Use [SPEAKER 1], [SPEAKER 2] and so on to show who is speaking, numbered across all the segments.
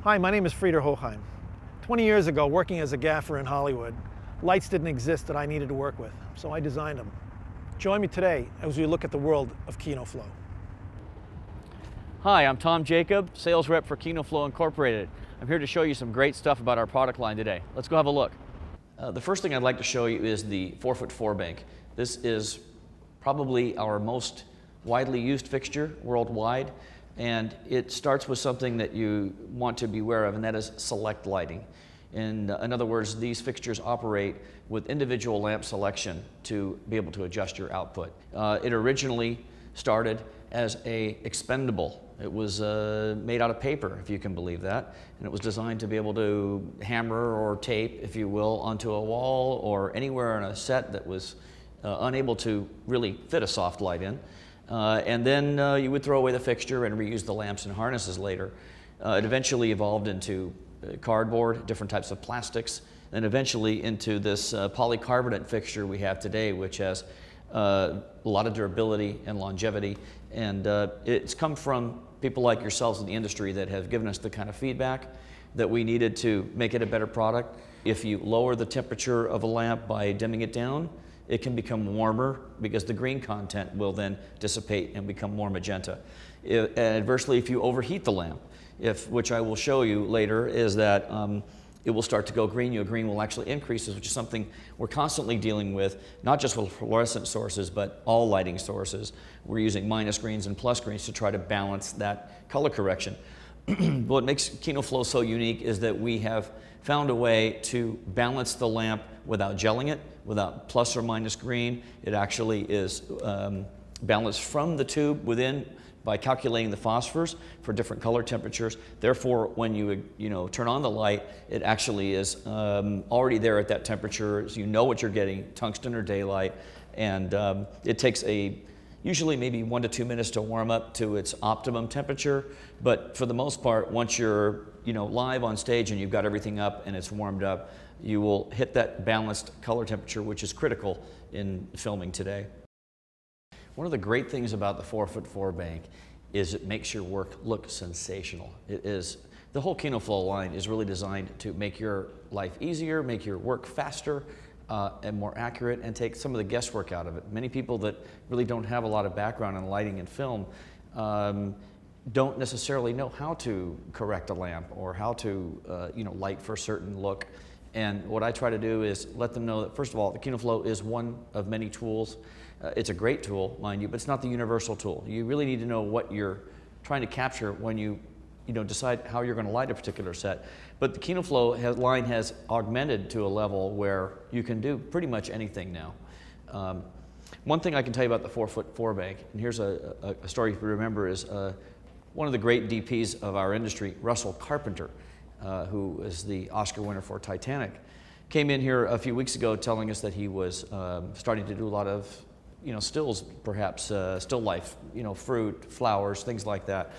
[SPEAKER 1] Hi, my name is Frieder Hochheim. 20 years ago, working as a gaffer in Hollywood, lights didn't exist that I needed to work with, so I designed them. Join me today as we look at the world of Kino Flo.
[SPEAKER 2] Hi, I'm Tom Jacob, sales rep for Kino Flo Incorporated. I'm here to show you some great stuff about our product line today. Let's go have a look. The first thing I'd like to show you is the 4x4 bank. This is probably our most widely used fixture worldwide, and it starts with something that you want to be aware of, and that is select lighting. In other words, these fixtures operate with individual lamp selection to be able to adjust your output. It originally started as an expendable. It was made out of paper, if you can believe that, and it was designed to be able to hammer or tape, if you will, onto a wall or anywhere on a set that was unable to really fit a soft light in. And then you would throw away the fixture and reuse the lamps and harnesses later. It eventually evolved into cardboard, different types of plastics, and eventually into this polycarbonate fixture we have today, which has a lot of durability and longevity. And it's come from people like yourselves in the industry that have given us the kind of feedback that we needed to make it a better product. If you lower the temperature of a lamp by dimming it down, it can become warmer because the green content will then dissipate and become more magenta. Adversely, if you overheat the lamp, which I will show you later, is that it will start to go green. Your green will actually increase, which is something we're constantly dealing with, not just with fluorescent sources, but all lighting sources. We're using minus greens and plus greens to try to balance that color correction. What makes Kino Flo so unique is that we have found a way to balance the lamp without gelling it, without plus or minus green. It actually is balanced from the tube within by calculating the phosphors for different color temperatures. Therefore, when you turn on the light, it actually is already there at that temperature, so you know what you're getting, tungsten or daylight, and it takes usually maybe 1 to 2 minutes to warm up to its optimum temperature, but for the most part, once you're live on stage and you've got everything up and it's warmed up, you will hit that balanced color temperature, which is critical in filming today. One of the great things about the 4x4 bank is it makes your work look sensational. The whole Kino Flo line is really designed to make your life easier, make your work faster, and more accurate, and take some of the guesswork out of it. Many people that really don't have a lot of background in lighting and film don't necessarily know how to correct a lamp or how to light for a certain look. And what I try to do is let them know that, first of all, the Kino Flo is one of many tools. It's a great tool, mind you, but it's not the universal tool. You really need to know what you're trying to capture when you decide how you're going to light a particular set. But the Kino Flo line has augmented to a level where you can do pretty much anything now. One thing I can tell you about the 4x4 bank, and here's a story you remember, is one of the great DPs of our industry, Russell Carpenter, who is the Oscar winner for Titanic, came in here a few weeks ago telling us that he was starting to do a lot of stills, perhaps still life, fruit, flowers, things like that.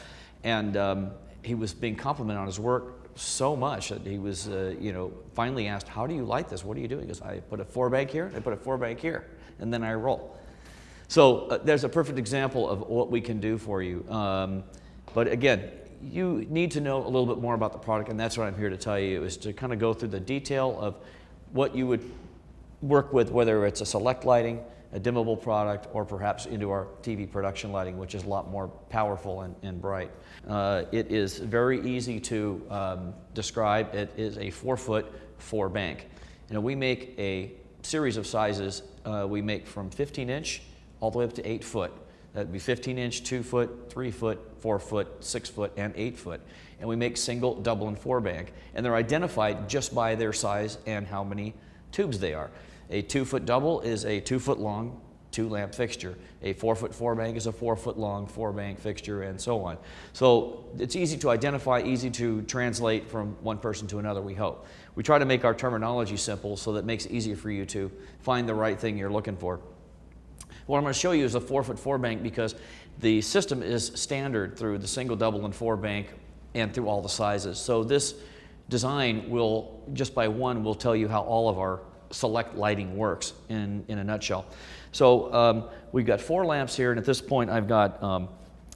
[SPEAKER 2] And he was being complimented on his work so much that he was, finally asked, "How do you light this? What are you doing?" He goes, "I put a 4 bank here, I put a 4 bank here, and then I roll." So there's a perfect example of what we can do for you. But again, you need to know a little bit more about the product, and that's what I'm here to tell you, is to kind of go through the detail of what you would work with, whether it's a select lighting, a dimmable product, or perhaps into our TV production lighting, which is a lot more powerful and bright. It is very easy to describe. It is a 4x4 bank. We make a series of sizes. We make from 15-inch all the way up to 8 foot. That'd be 15-inch, 2 foot, 3 foot, 4 foot, 6 foot, and 8 foot. And we make single, double, and 4 bank. And they're identified just by their size and how many tubes they are. A 2 foot double is a 2 foot long 2 lamp fixture. A 4x4 bank is a 4 foot long 4 bank fixture, and so on. So it's easy to identify, easy to translate from one person to another, we hope. We try to make our terminology simple so that it makes it easier for you to find the right thing you're looking for. What I'm going to show you is a 4x4 bank because the system is standard through the single, double, and 4 bank and through all the sizes. So this design will, just by one, will tell you how all of our select lighting works in a nutshell. So we've got 4 lamps here, and at this point I've got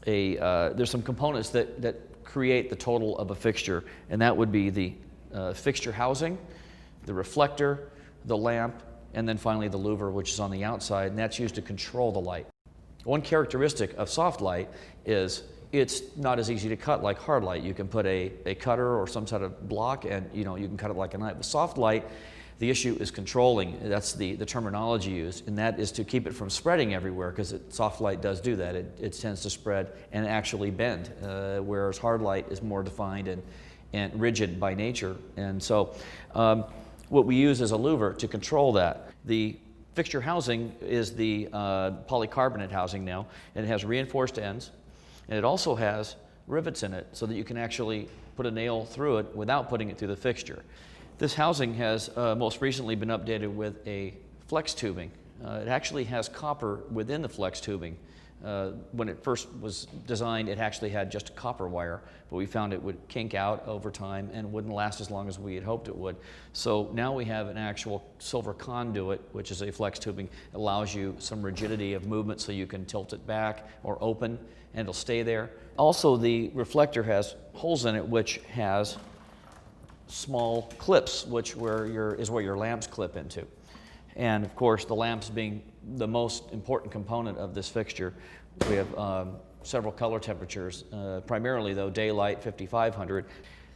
[SPEAKER 2] there's some components that create the total of a fixture, and that would be the fixture housing, the reflector, the lamp, and then finally the louver, which is on the outside, and that's used to control the light. One characteristic of soft light is it's not as easy to cut like hard light. You can put a cutter or some sort of block and you can cut it like a knife. With soft light, the issue is controlling. That's the terminology used, and that is to keep it from spreading everywhere, because soft light does do that. It tends to spread and actually bend, whereas hard light is more defined and rigid by nature. And so what we use is a louver to control that. The fixture housing is the polycarbonate housing now, and it has reinforced ends, and it also has rivets in it so that you can actually put a nail through it without putting it through the fixture. This housing has most recently been updated with a flex tubing. It actually has copper within the flex tubing. When it first was designed, it actually had just copper wire, but we found it would kink out over time and wouldn't last as long as we had hoped it would. So now we have an actual silver conduit, which is a flex tubing. It allows you some rigidity of movement so you can tilt it back or open and it'll stay there. Also, the reflector has holes in it which has small clips, which where your lamps clip into. And of course, the lamps being the most important component of this fixture, we have several color temperatures, primarily though daylight 5500.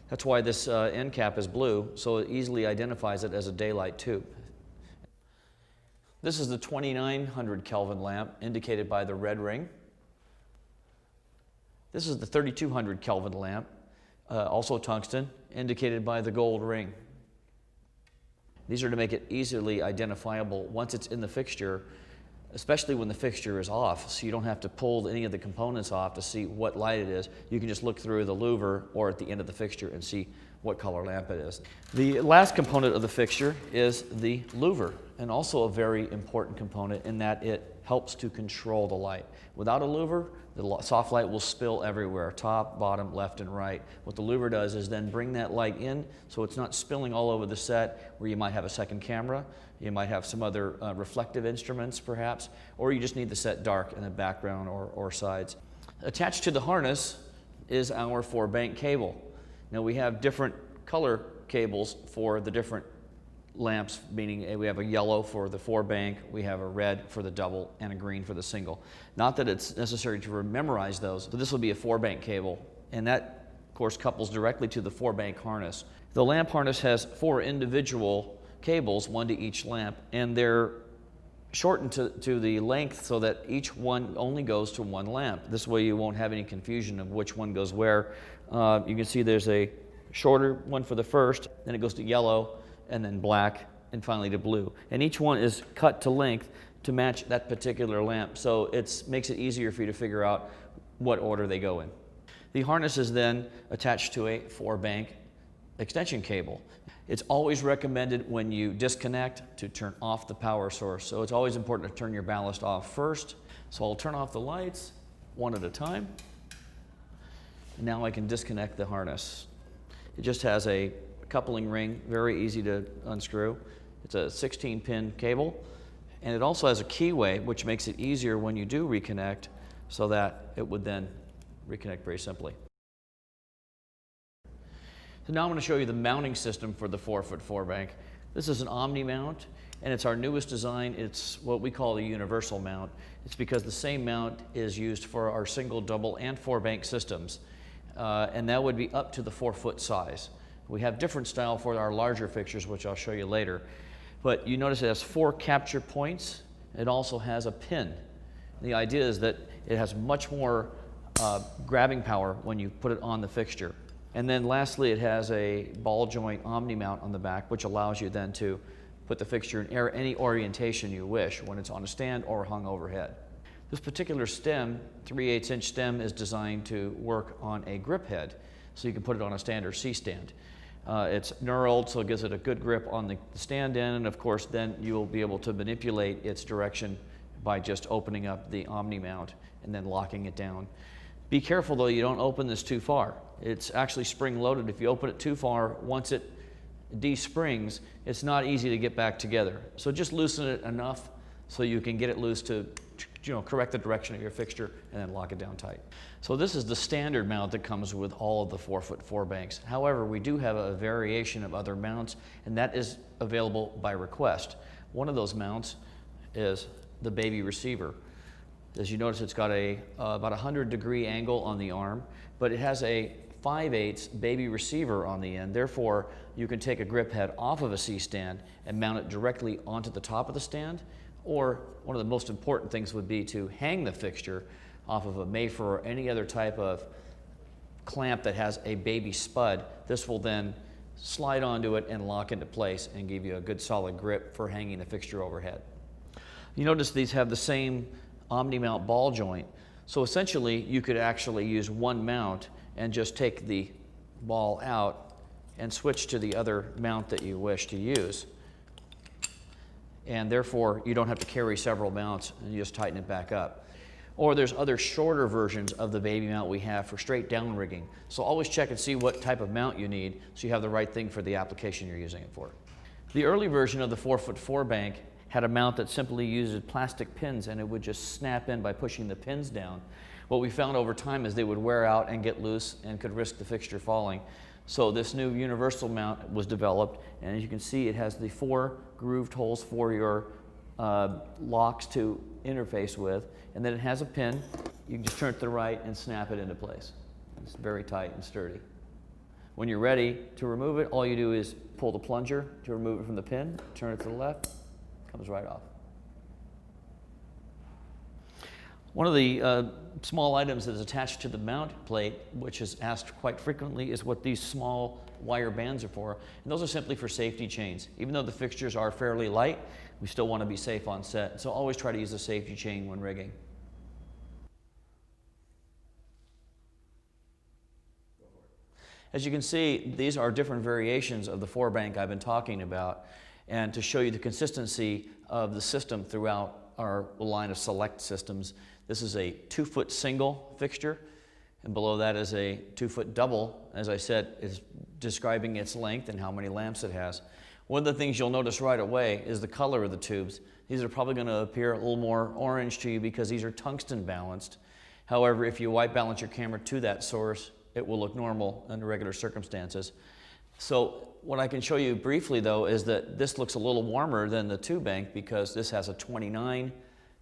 [SPEAKER 2] That's why this end cap is blue, so it easily identifies it as a daylight tube. This is the 2900 Kelvin lamp, indicated by the red ring. This is the 3200 Kelvin lamp, also tungsten, indicated by the gold ring. These are to make it easily identifiable once it's in the fixture, especially when the fixture is off, so you don't have to pull any of the components off to see what light it is. You can just look through the louver or at the end of the fixture and see what color lamp it is. The last component of the fixture is the louver, and also a very important component in that it helps to control the light. Without a louver, the soft light will spill everywhere, top, bottom, left, and right. What the louver does is then bring that light in so it's not spilling all over the set where you might have a second camera, you might have some other reflective instruments perhaps, or you just need the set dark in the background or sides. Attached to the harness is our 4-bank cable. Now we have different color cables for the different lamps, meaning we have a yellow for the 4-bank, we have a red for the double, and a green for the single. Not that it's necessary to memorize those, but this will be a 4-bank cable, and that, of course, couples directly to the 4-bank harness. The lamp harness has 4 individual cables, one to each lamp, and they're shortened to the length so that each one only goes to one lamp. This way you won't have any confusion of which one goes where. You can see there's a shorter one for the first, then it goes to yellow, and then black, and finally to blue. And each one is cut to length to match that particular lamp, so it makes it easier for you to figure out what order they go in. The harness is then attached to a 4-bank extension cable. It's always recommended when you disconnect to turn off the power source, so it's always important to turn your ballast off first. So I'll turn off the lights one at a time. And now I can disconnect the harness. It just has a coupling ring, very easy to unscrew. It's a 16-pin cable, and it also has a keyway, which makes it easier when you do reconnect, so that it would then reconnect very simply. So now I'm going to show you the mounting system for the 4-foot 4-bank. This is an Omni mount, and it's our newest design. It's what we call the universal mount. It's because the same mount is used for our single, double, and 4-bank systems, and that would be up to the 4-foot size. We have different style for our larger fixtures, which I'll show you later. But you notice it has 4 capture points. It also has a pin. The idea is that it has much more grabbing power when you put it on the fixture. And then lastly, it has a ball joint Omni mount on the back, which allows you then to put the fixture in any orientation you wish, when it's on a stand or hung overhead. This particular stem, 3/8" stem, is designed to work on a grip head, so you can put it on a stand or C-stand. It's knurled, so it gives it a good grip on the stand end, and of course then you will be able to manipulate its direction by just opening up the Omni mount and then locking it down. Be careful though, you don't open this too far. It's actually spring loaded. If you open it too far, once it de-springs, it's not easy to get back together. So just loosen it enough so you can get it loose to correct the direction of your fixture and then lock it down tight. So this is the standard mount that comes with all of the 4x4 banks. However, we do have a variation of other mounts, and that is available by request. One of those mounts is the baby receiver. As you notice, it's got about 100-degree angle on the arm, but it has a 5/8 baby receiver on the end. Therefore, you can take a grip head off of a C-stand and mount it directly onto the top of the stand. Or one of the most important things would be to hang the fixture off of a Mayfer or any other type of clamp that has a baby spud. This will then slide onto it and lock into place and give you a good solid grip for hanging the fixture overhead. You notice these have the same omni-mount ball joint. So essentially you could actually use one mount and just take the ball out and switch to the other mount that you wish to use. And therefore you don't have to carry several mounts and you just tighten it back up. Or there's other shorter versions of the baby mount we have for straight down rigging. So always check and see what type of mount you need so you have the right thing for the application you're using it for. The early version of the 4x4 bank had a mount that simply uses plastic pins and it would just snap in by pushing the pins down. What we found over time is they would wear out and get loose and could risk the fixture falling. So this new universal mount was developed, and as you can see, it has the 4 grooved holes for your locks to interface with, and then it has a pin. You can just turn it to the right and snap it into place. It's very tight and sturdy. When you're ready to remove it, all you do is pull the plunger to remove it from the pin, turn it to the left, it comes right off. One of the small items that is attached to the mount plate, which is asked quite frequently, is what these small wire bands are for. And those are simply for safety chains. Even though the fixtures are fairly light, we still want to be safe on set. So always try to use a safety chain when rigging. As you can see, these are different variations of the 4-bank I've been talking about, and to show you the consistency of the system throughout our line of select systems. This is a 2-foot single fixture, and below that is a 2-foot double. As I said, is describing its length and how many lamps it has. One of the things you'll notice right away is the color of the tubes. These are probably going to appear a little more orange to you because these are tungsten balanced. However, if you white balance your camera to that source, it will look normal under regular circumstances. So what I can show you briefly though is that this looks a little warmer than the 2-bank because this has a 29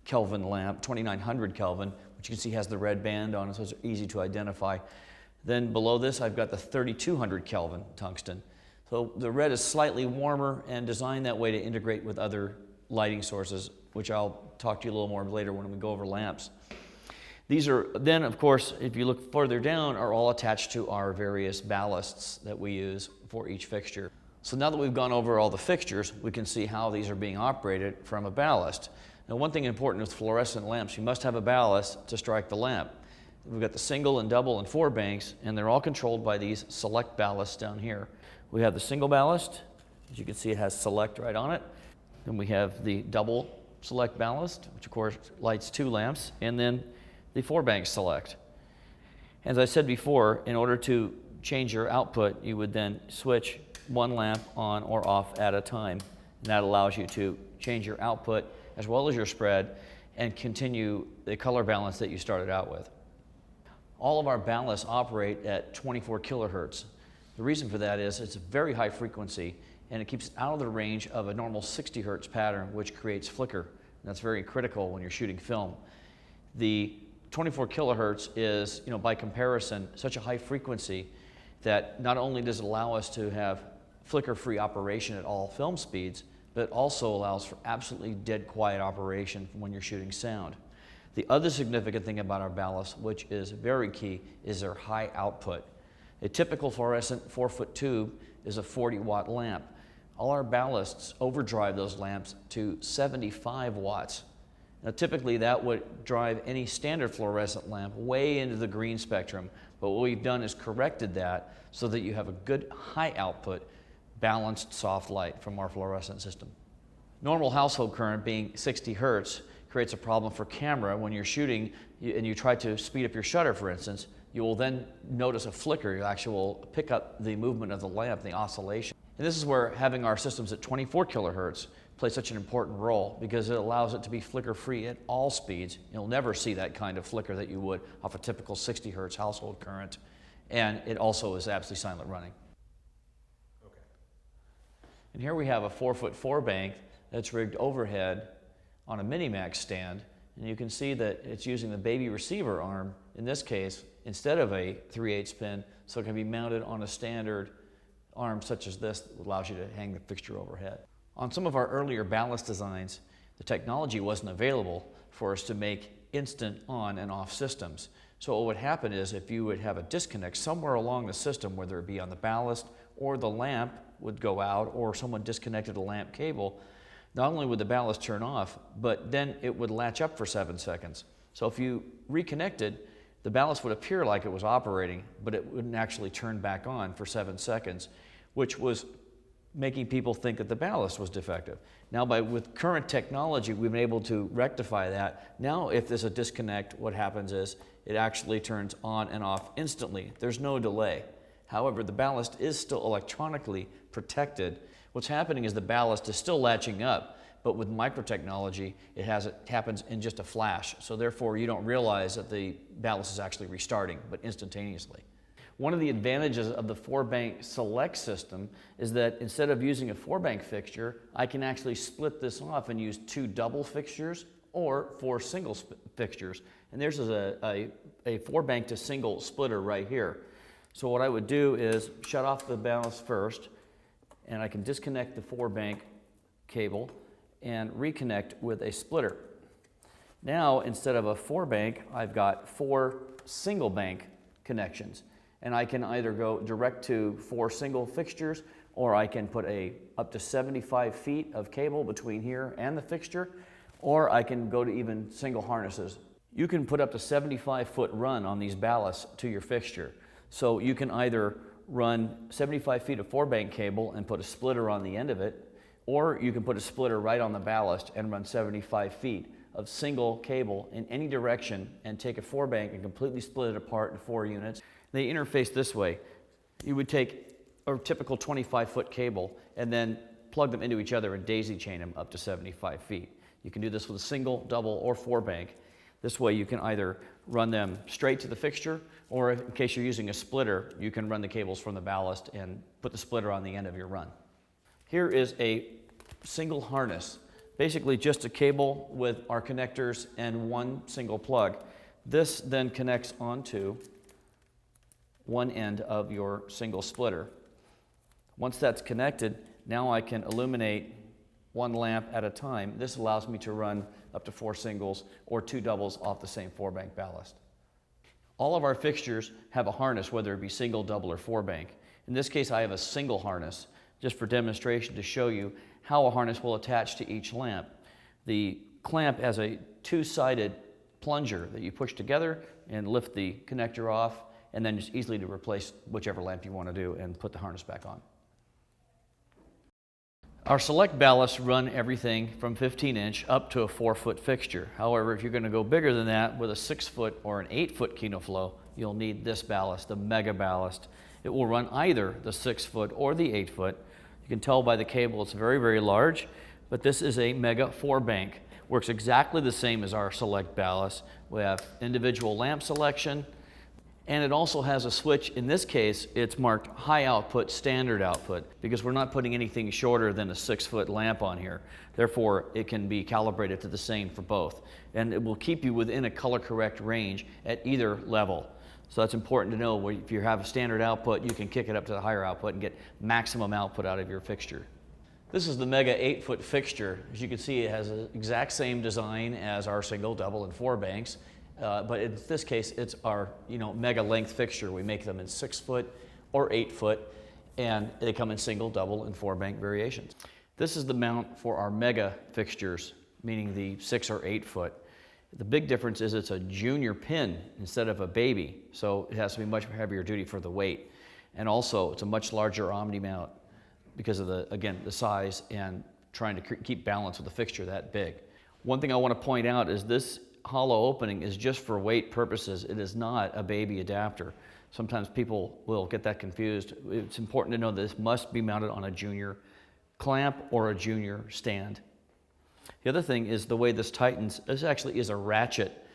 [SPEAKER 2] Kelvin lamp, 2900 Kelvin, which you can see has the red band on it, so it's easy to identify. Then below this I've got the 3200 Kelvin tungsten. So the red is slightly warmer and designed that way to integrate with other lighting sources, which I'll talk to you a little more later when we go over lamps. These are then, of course, if you look further down, are all attached to our various ballasts that we use for each fixture. So now that we've gone over all the fixtures, we can see how these are being operated from a ballast. Now, one thing important with fluorescent lamps, you must have a ballast to strike the lamp. We've got the single and double and 4 banks, and they're all controlled by these select ballasts down here. We have the single ballast. As you can see, it has select right on it. Then we have the double select ballast, which of course lights 2 lamps, and then the 4-bank select. As I said before, in order to change your output, you would then switch one lamp on or off at a time. And that allows you to change your output as well as your spread and continue the color balance that you started out with. All of our ballasts operate at 24 kilohertz. The reason for that is it's a very high frequency and it keeps it out of the range of a normal 60 hertz pattern, which creates flicker. And that's very critical when you're shooting film. The 24 kilohertz is, by comparison, such a high frequency that not only does it allow us to have flicker-free operation at all film speeds, but it also allows for absolutely dead quiet operation when you're shooting sound. The other significant thing about our ballasts, which is very key, is their high output. A typical fluorescent 4-foot tube is a 40-watt lamp. All our ballasts overdrive those lamps to 75 watts. Now typically that would drive any standard fluorescent lamp way into the green spectrum, but what we've done is corrected that so that you have a good high output, balanced soft light from our fluorescent system. Normal household current being 60 hertz creates a problem for camera when you're shooting and you try to speed up your shutter, for instance. You will then notice a flicker. You actually will pick up the movement of the lamp, the oscillation. And this is where having our systems at 24 kilohertz plays such an important role, because it allows it to be flicker free at all speeds. You'll never see that kind of flicker that you would off a typical 60 hertz household current. And it also is absolutely silent running. Okay. And here we have a 4'4" bank that's rigged overhead on a Minimax stand. And you can see that it's using the baby receiver arm, in this case, instead of a 3/8 pin, so it can be mounted on a standard arm such as this that allows you to hang the fixture overhead. On some of our earlier ballast designs, the technology wasn't available for us to make instant on and off systems. So what would happen is, if you would have a disconnect somewhere along the system, whether it be on the ballast or the lamp would go out, or someone disconnected a lamp cable, not only would the ballast turn off, but then it would latch up for 7 seconds. So if you reconnected, the ballast would appear like it was operating, but it wouldn't actually turn back on for 7 seconds, which was making people think that the ballast was defective. Now, with current technology, we've been able to rectify that. Now, if there's a disconnect, what happens is it actually turns on and off instantly. There's no delay. However, the ballast is still electronically protected. What's happening is the ballast is still latching up, but with microtechnology, it happens in just a flash. So therefore, you don't realize that the ballast is actually restarting, but instantaneously. One of the advantages of the 4-bank select system is that instead of using a 4-bank fixture, I can actually split this off and use 2 double fixtures or 4 single fixtures. And there's a 4-bank to single splitter right here. So what I would do is shut off the ballast first, and I can disconnect the 4-bank cable and reconnect with a splitter. Now, instead of a 4-bank, I've got 4 single bank connections. And I can either go direct to 4 single fixtures, or I can put up to 75 feet of cable between here and the fixture, or I can go to even single harnesses. You can put up to 75-foot run on these ballasts to your fixture. So you can either run 75 feet of 4-bank cable and put a splitter on the end of it, or you can put a splitter right on the ballast and run 75 feet of single cable in any direction and take a 4-bank and completely split it apart in 4 units. They interface this way. You would take a typical 25-foot cable and then plug them into each other and daisy chain them up to 75 feet. You can do this with a single, double, or 4-bank. This way you can either run them straight to the fixture, or in case you're using a splitter, you can run the cables from the ballast and put the splitter on the end of your run. Here is a single harness, basically just a cable with our connectors and 1 single plug. This then connects onto one end of your single splitter. Once that's connected, now I can illuminate 1 lamp at a time. This allows me to run up to 4 singles or 2 doubles off the same 4-bank ballast. All of our fixtures have a harness, whether it be single, double, or 4-bank. In this case, I have a single harness, just for demonstration to show you how a harness will attach to each lamp. The clamp has a 2-sided plunger that you push together and lift the connector off, and then just easily to replace whichever lamp you want to do and put the harness back on. Our select ballasts run everything from 15-inch up to a 4-foot fixture. However, if you're going to go bigger than that with a 6-foot or an 8-foot Kino Flo, you'll need this ballast, the Mega Ballast. It will run either the 6-foot or the 8-foot. You can tell by the cable it's very, very large, but this is a Mega 4-bank. Works exactly the same as our select ballast. We have individual lamp selection, and it also has a switch. In this case, it's marked high output, standard output, because we're not putting anything shorter than a 6-foot lamp on here. Therefore, it can be calibrated to the same for both. And it will keep you within a color correct range at either level. So that's important to know. If you have a standard output, you can kick it up to the higher output and get maximum output out of your fixture. This is the Mega 8-foot fixture. As you can see, it has the exact same design as our single, double, and 4-banks. But in this case, it's our Mega length fixture. We make them in 6-foot or 8-foot, and they come in single, double, and 4-bank variations. This is the mount for our Mega fixtures, meaning the 6 or 8-foot. The big difference is it's a junior pin instead of a baby, so it has to be much heavier duty for the weight. And also, it's a much larger omni mount because of the size and trying to keep balance with the fixture that big. One thing I want to point out is this hollow opening is just for weight purposes. It is not a baby adapter. Sometimes people will get that confused. It's important to know that this must be mounted on a junior clamp or a junior stand. The other thing is the way this tightens. This actually is a ratchet.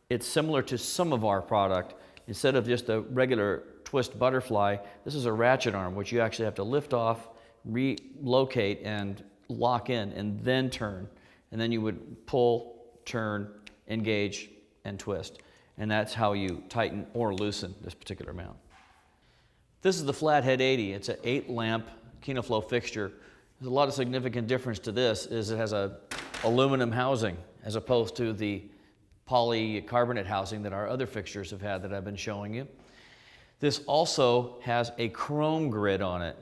[SPEAKER 2] It's similar to some of our product. Instead of just a regular twist butterfly, this is a ratchet arm, which you actually have to lift off, relocate, and lock in, and then turn. And then you would pull, turn, engage, and twist. And that's how you tighten or loosen this particular mount. This is the Flathead 80. It's an 8-lamp Kino Flo fixture. There's a lot of significant difference to this is it has a aluminum housing as opposed to the polycarbonate housing that our other fixtures have had that I've been showing you. This also has a chrome grid on it.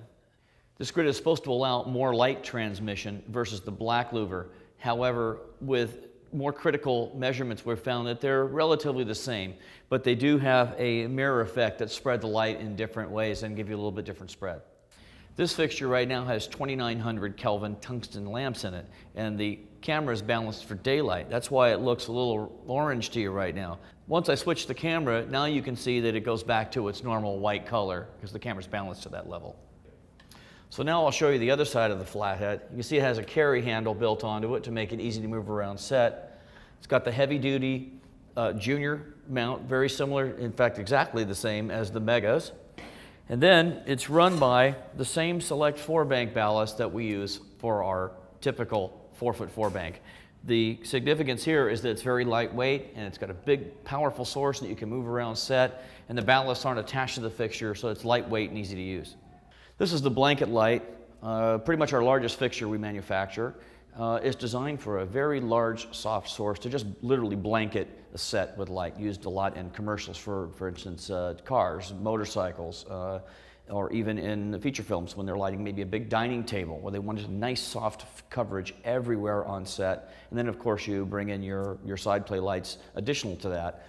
[SPEAKER 2] This grid is supposed to allow more light transmission versus the black louver. However, with more critical measurements, we've found that they're relatively the same, but they do have a mirror effect that spread the light in different ways and give you a little bit different spread. This fixture right now has 2900 Kelvin tungsten lamps in it, and the camera is balanced for daylight. That's why it looks a little orange to you right now. Once I switch the camera, now you can see that it goes back to its normal white color because the camera's balanced to that level. So now I'll show you the other side of the flathead. You can see it has a carry handle built onto it to make it easy to move around set. It's got the heavy-duty junior mount, very similar, in fact exactly the same as the Megas. And then it's run by the same Select 4-bank ballast that we use for our typical 4'4" bank. The significance here is that it's very lightweight and it's got a big powerful source that you can move around set, and the ballasts aren't attached to the fixture, so it's lightweight and easy to use. This is the blanket light, pretty much our largest fixture we manufacture. It's designed for a very large soft source to just literally blanket a set with light, used a lot in commercials for instance, cars, motorcycles, or even in feature films when they're lighting maybe a big dining table where they want just nice soft coverage everywhere on set. And then of course you bring in your side play lights additional to that.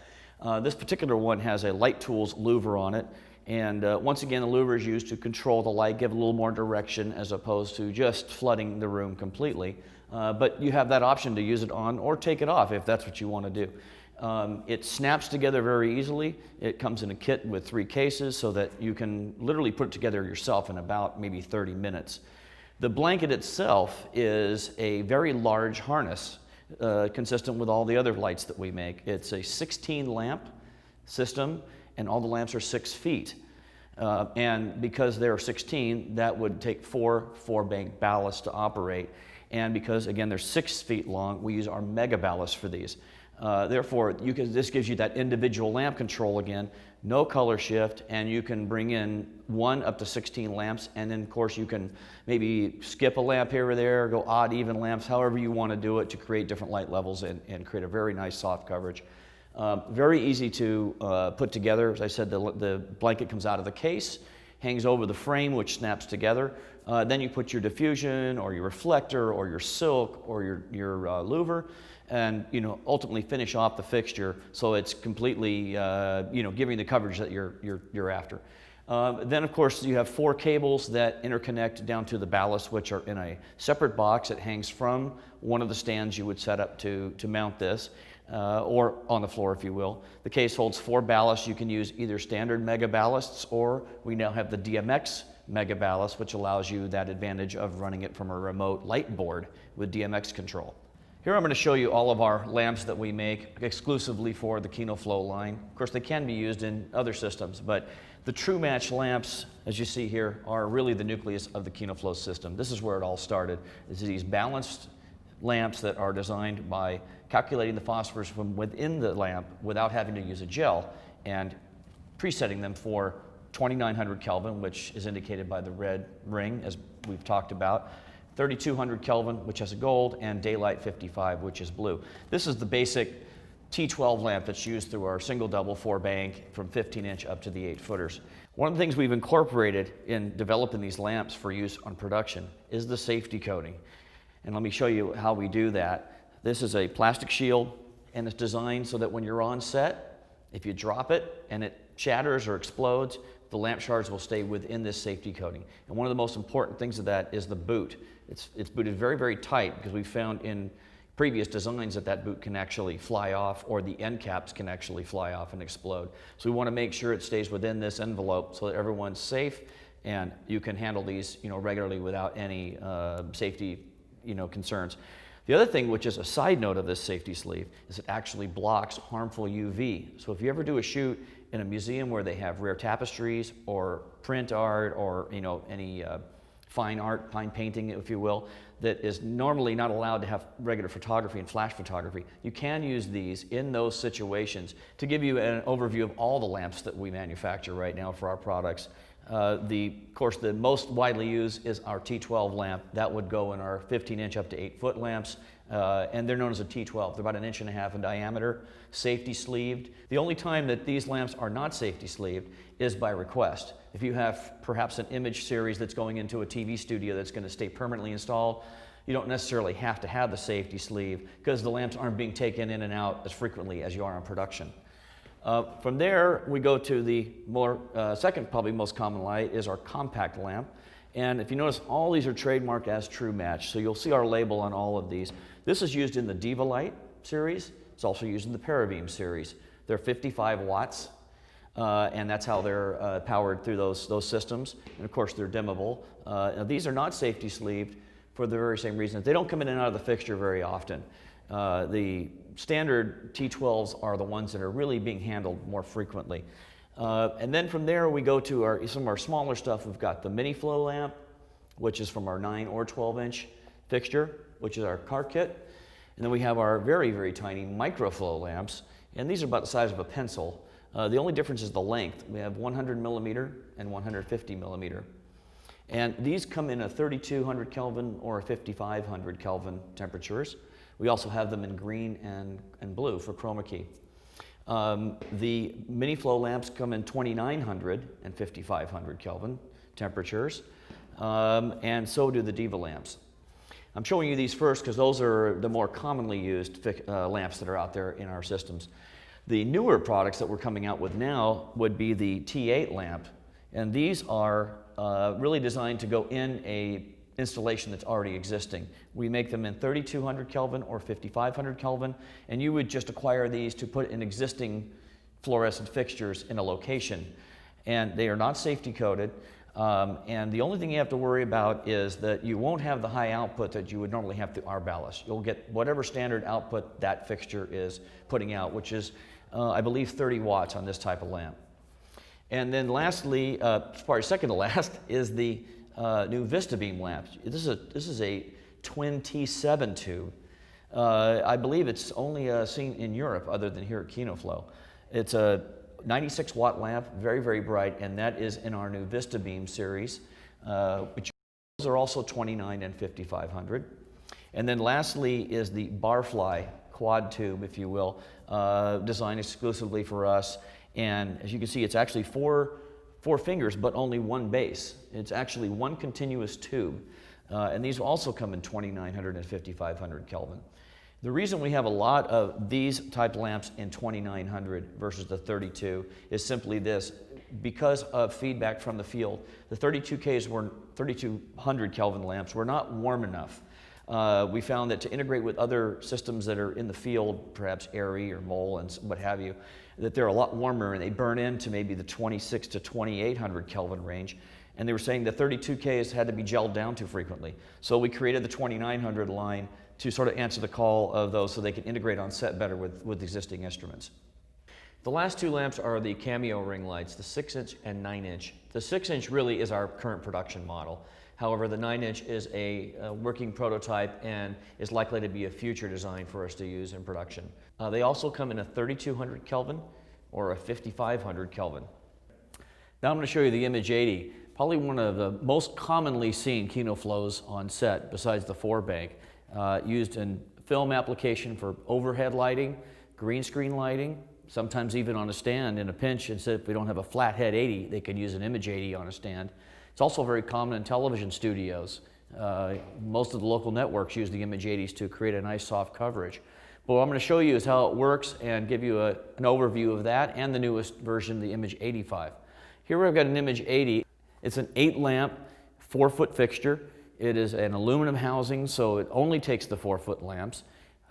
[SPEAKER 2] This particular one has a Light Tools louver on it. And once again, the louver is used to control the light, give a little more direction as opposed to just flooding the room completely. But you have that option to use it on or take it off if that's what you want to do. It snaps together very easily. It comes in a kit with 3 cases so that you can literally put it together yourself in about maybe 30 minutes. The blanket itself is a very large harness consistent with all the other lights that we make. It's a 16 lamp system, and all the lamps are 6 feet. And because they're 16, that would take 4-bank ballasts to operate. And because, again, they're 6 feet long, we use our mega ballast for these. Therefore, this gives you that individual lamp control again, no color shift, and you can bring in 1 up to 16 lamps, and then, of course, you can maybe skip a lamp here or there, go odd, even lamps, however you want to do it to create different light levels and create a very nice soft coverage. Very easy to put together. As I said, the blanket comes out of the case, hangs over the frame, which snaps together. Then you put your diffusion or your reflector or your silk or your louver, and ultimately finish off the fixture so it's completely giving the coverage that you're after. Then of course you have 4 cables that interconnect down to the ballast, which are in a separate box. It hangs from one of the stands you would set up to mount this. Or on the floor, if you will. The case holds 4 ballasts. You can use either standard mega ballasts, or we now have the DMX mega ballast, which allows you that advantage of running it from a remote light board with DMX control. Here I'm going to show you all of our lamps that we make exclusively for the Kino Flo line. Of course, they can be used in other systems, but the True Match lamps, as you see here, are really the nucleus of the Kino Flo system. This is where it all started. It's these balanced lamps that are designed by calculating the phosphors from within the lamp without having to use a gel and presetting them for 2900 Kelvin, which is indicated by the red ring, as we've talked about, 3200 Kelvin, which has a gold, and daylight 55, which is blue. This is the basic T12 lamp that's used through our single double 4-bank from 15-inch up to the 8-footers. One of the things we've incorporated in developing these lamps for use on production is the safety coating. And let me show you how we do that. This is a plastic shield, and it's designed so that when you're on set, if you drop it and it shatters or explodes, the lamp shards will stay within this safety coating. And one of the most important things of that is the boot. It's booted very, very tight because we found in previous designs that boot can actually fly off, or the end caps can actually fly off and explode. So we want to make sure it stays within this envelope so that everyone's safe and you can handle these, regularly without any safety, concerns. The other thing, which is a side note of this safety sleeve, is it actually blocks harmful UV. So if you ever do a shoot in a museum where they have rare tapestries or print art or any fine art, fine painting, if you will, that is normally not allowed to have regular photography and flash photography, you can use these in those situations. To give you an overview of all the lamps that we manufacture right now for our products, of course, the most widely used is our T12 lamp. That would go in our 15-inch up to 8-foot lamps, and they're known as a T12. They're about 1.5 inches in diameter, safety sleeved. The only time that these lamps are not safety sleeved is by request. If you have perhaps an image series that's going into a TV studio that's going to stay permanently installed, you don't necessarily have to have the safety sleeve because the lamps aren't being taken in and out as frequently as you are on production. From there, we go to the second, probably most common light is our compact lamp. And if you notice, all these are trademarked as True Match. So you'll see our label on all of these. This is used in the Diva Light series. It's also used in the Parabeam series. They're 55 watts, and that's how they're powered through those systems. And of course, they're dimmable. Now these are not safety sleeved for the very same reason. They don't come in and out of the fixture very often. The standard T12s are the ones that are really being handled more frequently. And then from there we go to some of our smaller stuff. We've got the Mini Flow lamp, which is from our 9 or 12-inch fixture, which is our car kit. And then we have our very, very tiny Micro Flow lamps, and these are about the size of a pencil. The only difference is the length. We have 100 millimeter and 150 millimeter. And these come in a 3200 Kelvin or a 5500 Kelvin temperatures. We also have them in green and blue for chroma key. The Mini Flow lamps come in 2900 and 5500 Kelvin temperatures, and so do the Diva lamps. I'm showing you these first because those are the more commonly used lamps that are out there in our systems. The newer products that we're coming out with now would be the T8 lamp, and these are really designed to go in a installation that's already existing. We make them in 3200 Kelvin or 5500 Kelvin, and you would just acquire these to put in existing fluorescent fixtures in a location. And they are not safety coated, and the only thing you have to worry about is that you won't have the high output that you would normally have through our ballast. You'll get whatever standard output that fixture is putting out, which is, I believe, 30 watts on this type of lamp. And then lastly, probably second to last, is the new VistaBeam lamp. This is a twin T7 tube. I believe it's only seen in Europe other than here at Kino Flo. It's a 96 watt lamp, very, very bright, and that is in our new VistaBeam series, which are also 29 and 5500. And then lastly is the Barfly quad tube, if you will, designed exclusively for us. And as you can see, it's actually four fingers, but only one base. It's actually one continuous tube. And these also come in 2900 and 5500 Kelvin. The reason we have a lot of these type lamps in 2900 versus the 32 is simply this. Because of feedback from the field, the 3200 Kelvin lamps were not warm enough. We found that to integrate with other systems that are in the field, perhaps ARRI or MOL and what have you, that they're a lot warmer and they burn into maybe the 26 to 2800 Kelvin range. And they were saying the 32Ks had to be gelled down too frequently. So we created the 2900 line to sort of answer the call of those so they can integrate on set better with existing instruments. The last two lamps are the Cameo ring lights, the 6-inch and 9-inch. The 6-inch really is our current production model. However, the 9-inch is a working prototype and is likely to be a future design for us to use in production. They also come in a 3200 Kelvin or a 5500 Kelvin. Now I'm going to show you the Image 80, probably one of the most commonly seen Kino Flows on set besides the 4-bank, used in film application for overhead lighting, green screen lighting, sometimes even on a stand in a pinch. Instead, if we don't have a flathead 80, they could use an Image 80 on a stand. It's also very common in television studios. Most of the local networks use the Image 80s to create a nice soft coverage. But what I'm going to show you is how it works and give you an overview of that and the newest version, the Image 85. Here we've got an Image 80. It's an 8-lamp, 4-foot fixture. It is an aluminum housing, so it only takes the 4-foot lamps.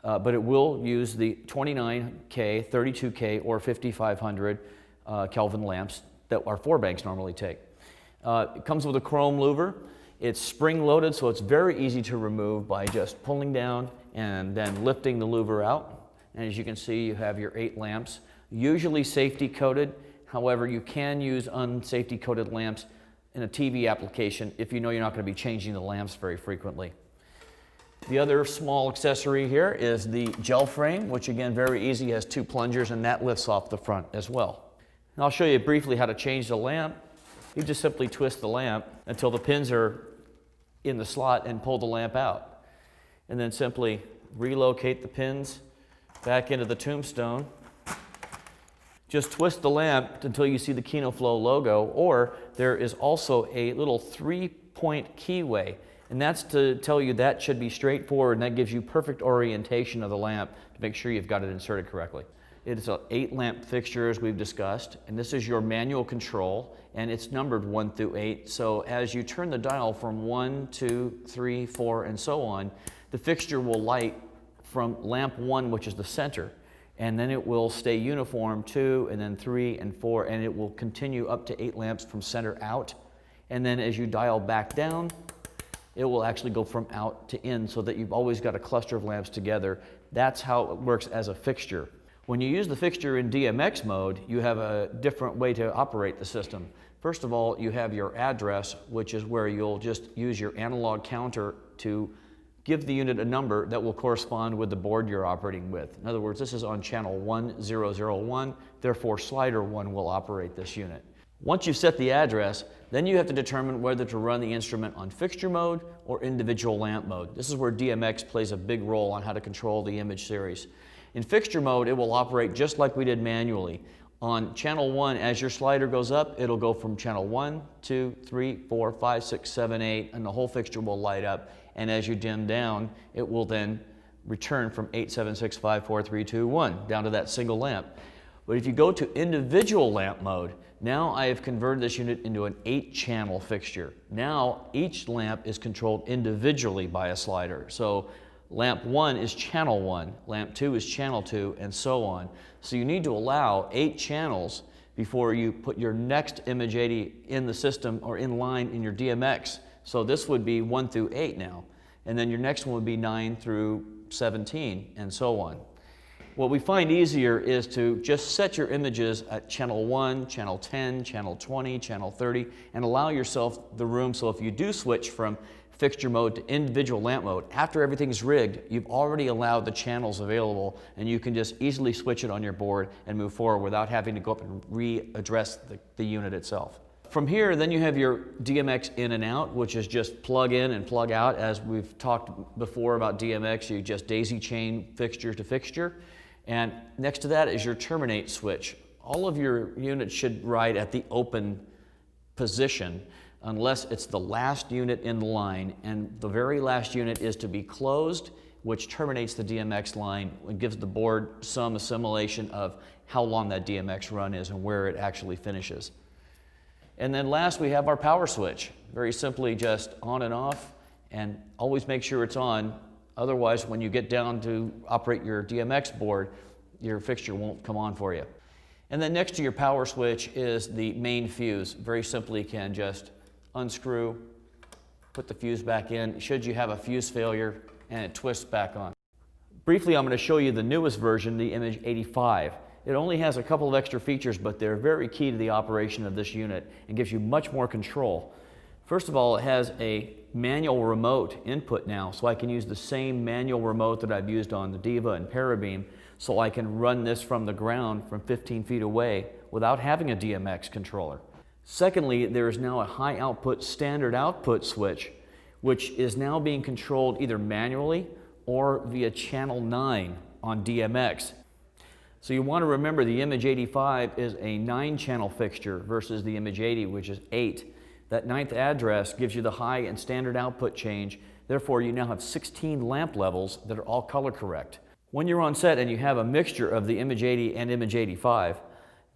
[SPEAKER 2] but it will use the 29K, 32K, or 5500 Kelvin lamps that our 4 banks normally take. It comes with a chrome louver. It's spring-loaded, so it's very easy to remove by just pulling down and then lifting the louver out. And as you can see, you have your 8 lamps, usually safety-coated. However, you can use unsafety-coated lamps in a TV application if you know you're not going to be changing the lamps very frequently. The other small accessory here is the gel frame, which again, very easy, has 2 plungers, and that lifts off the front as well. And I'll show you briefly how to change the lamp. You just simply twist the lamp until the pins are in the slot and pull the lamp out. And then simply relocate the pins back into the tombstone. Just twist the lamp until you see the Kino Flo logo, or there is also a little 3-point keyway, and that's to tell you that should be straightforward, and that gives you perfect orientation of the lamp to make sure you've got it inserted correctly. It's 8 lamp fixtures we've discussed, and this is your manual control, and it's numbered 1 through 8. So as you turn the dial from 1, 2, 3, 4, and so on, the fixture will light from lamp 1, which is the center, and then it will stay uniform 2, and then 3 and 4, and it will continue up to 8 lamps from center out. And then as you dial back down, it will actually go from out to in, so that you've always got a cluster of lamps together. That's how it works as a fixture. When you use the fixture in DMX mode, you have a different way to operate the system. First of all, you have your address, which is where you'll just use your analog counter to give the unit a number that will correspond with the board you're operating with. In other words, this is on channel 1001, therefore slider 1 will operate this unit. Once you've set the address, then you have to determine whether to run the instrument on fixture mode or individual lamp mode. This is where DMX plays a big role on how to control the image series. In fixture mode, it will operate just like we did manually. On channel 1, as your slider goes up, it'll go from channel 1, 2, 3, 4, 5, 6, 7, 8, and the whole fixture will light up. And as you dim down, it will then return from 8, 7, 6, 5, 4, 3, 2, 1, down to that single lamp. But if you go to individual lamp mode, now I have converted this unit into an 8-channel fixture. Now each lamp is controlled individually by a slider. So lamp 1 is channel 1, lamp 2 is channel 2, and so on. So you need to allow 8 channels before you put your next image 80 in the system or in line in your DMX. So this would be 1 through 8 now. And then your next one would be 9 through 17, and so on. What we find easier is to just set your images at channel 1, channel 10, channel 20, channel 30, and allow yourself the room so if you do switch from fixture mode to individual lamp mode, after everything's rigged, you've already allowed the channels available, and you can just easily switch it on your board and move forward without having to go up and readdress the unit itself. From here, then you have your DMX in and out, which is just plug in and plug out. As we've talked before about DMX, you just daisy chain fixture to fixture. And next to that is your terminate switch. All of your units should ride at the open position unless it's the last unit in the line, and the very last unit is to be closed, which terminates the DMX line and gives the board some assimilation of how long that DMX run is and where it actually finishes. And then last we have our power switch. Very simply just on and off, and always make sure it's on. Otherwise, when you get down to operate your DMX board, your fixture won't come on for you. And then next to your power switch is the main fuse. Very simply can just unscrew, put the fuse back in, should you have a fuse failure, and it twists back on. Briefly, I'm going to show you the newest version, the Image 85. It only has a couple of extra features, but they're very key to the operation of this unit and gives you much more control. First of all, it has a manual remote input now, so I can use the same manual remote that I've used on the Diva and Parabeam, so I can run this from the ground from 15 feet away without having a DMX controller. Secondly, there is now a high output standard output switch, which is now being controlled either manually or via channel 9 on DMX. So you want to remember the Image 85 is a 9-channel fixture versus the Image 80, which is 8. That 9th address gives you the high and standard output change. Therefore, you now have 16 lamp levels that are all color correct. When you're on set and you have a mixture of the Image 80 and Image 85,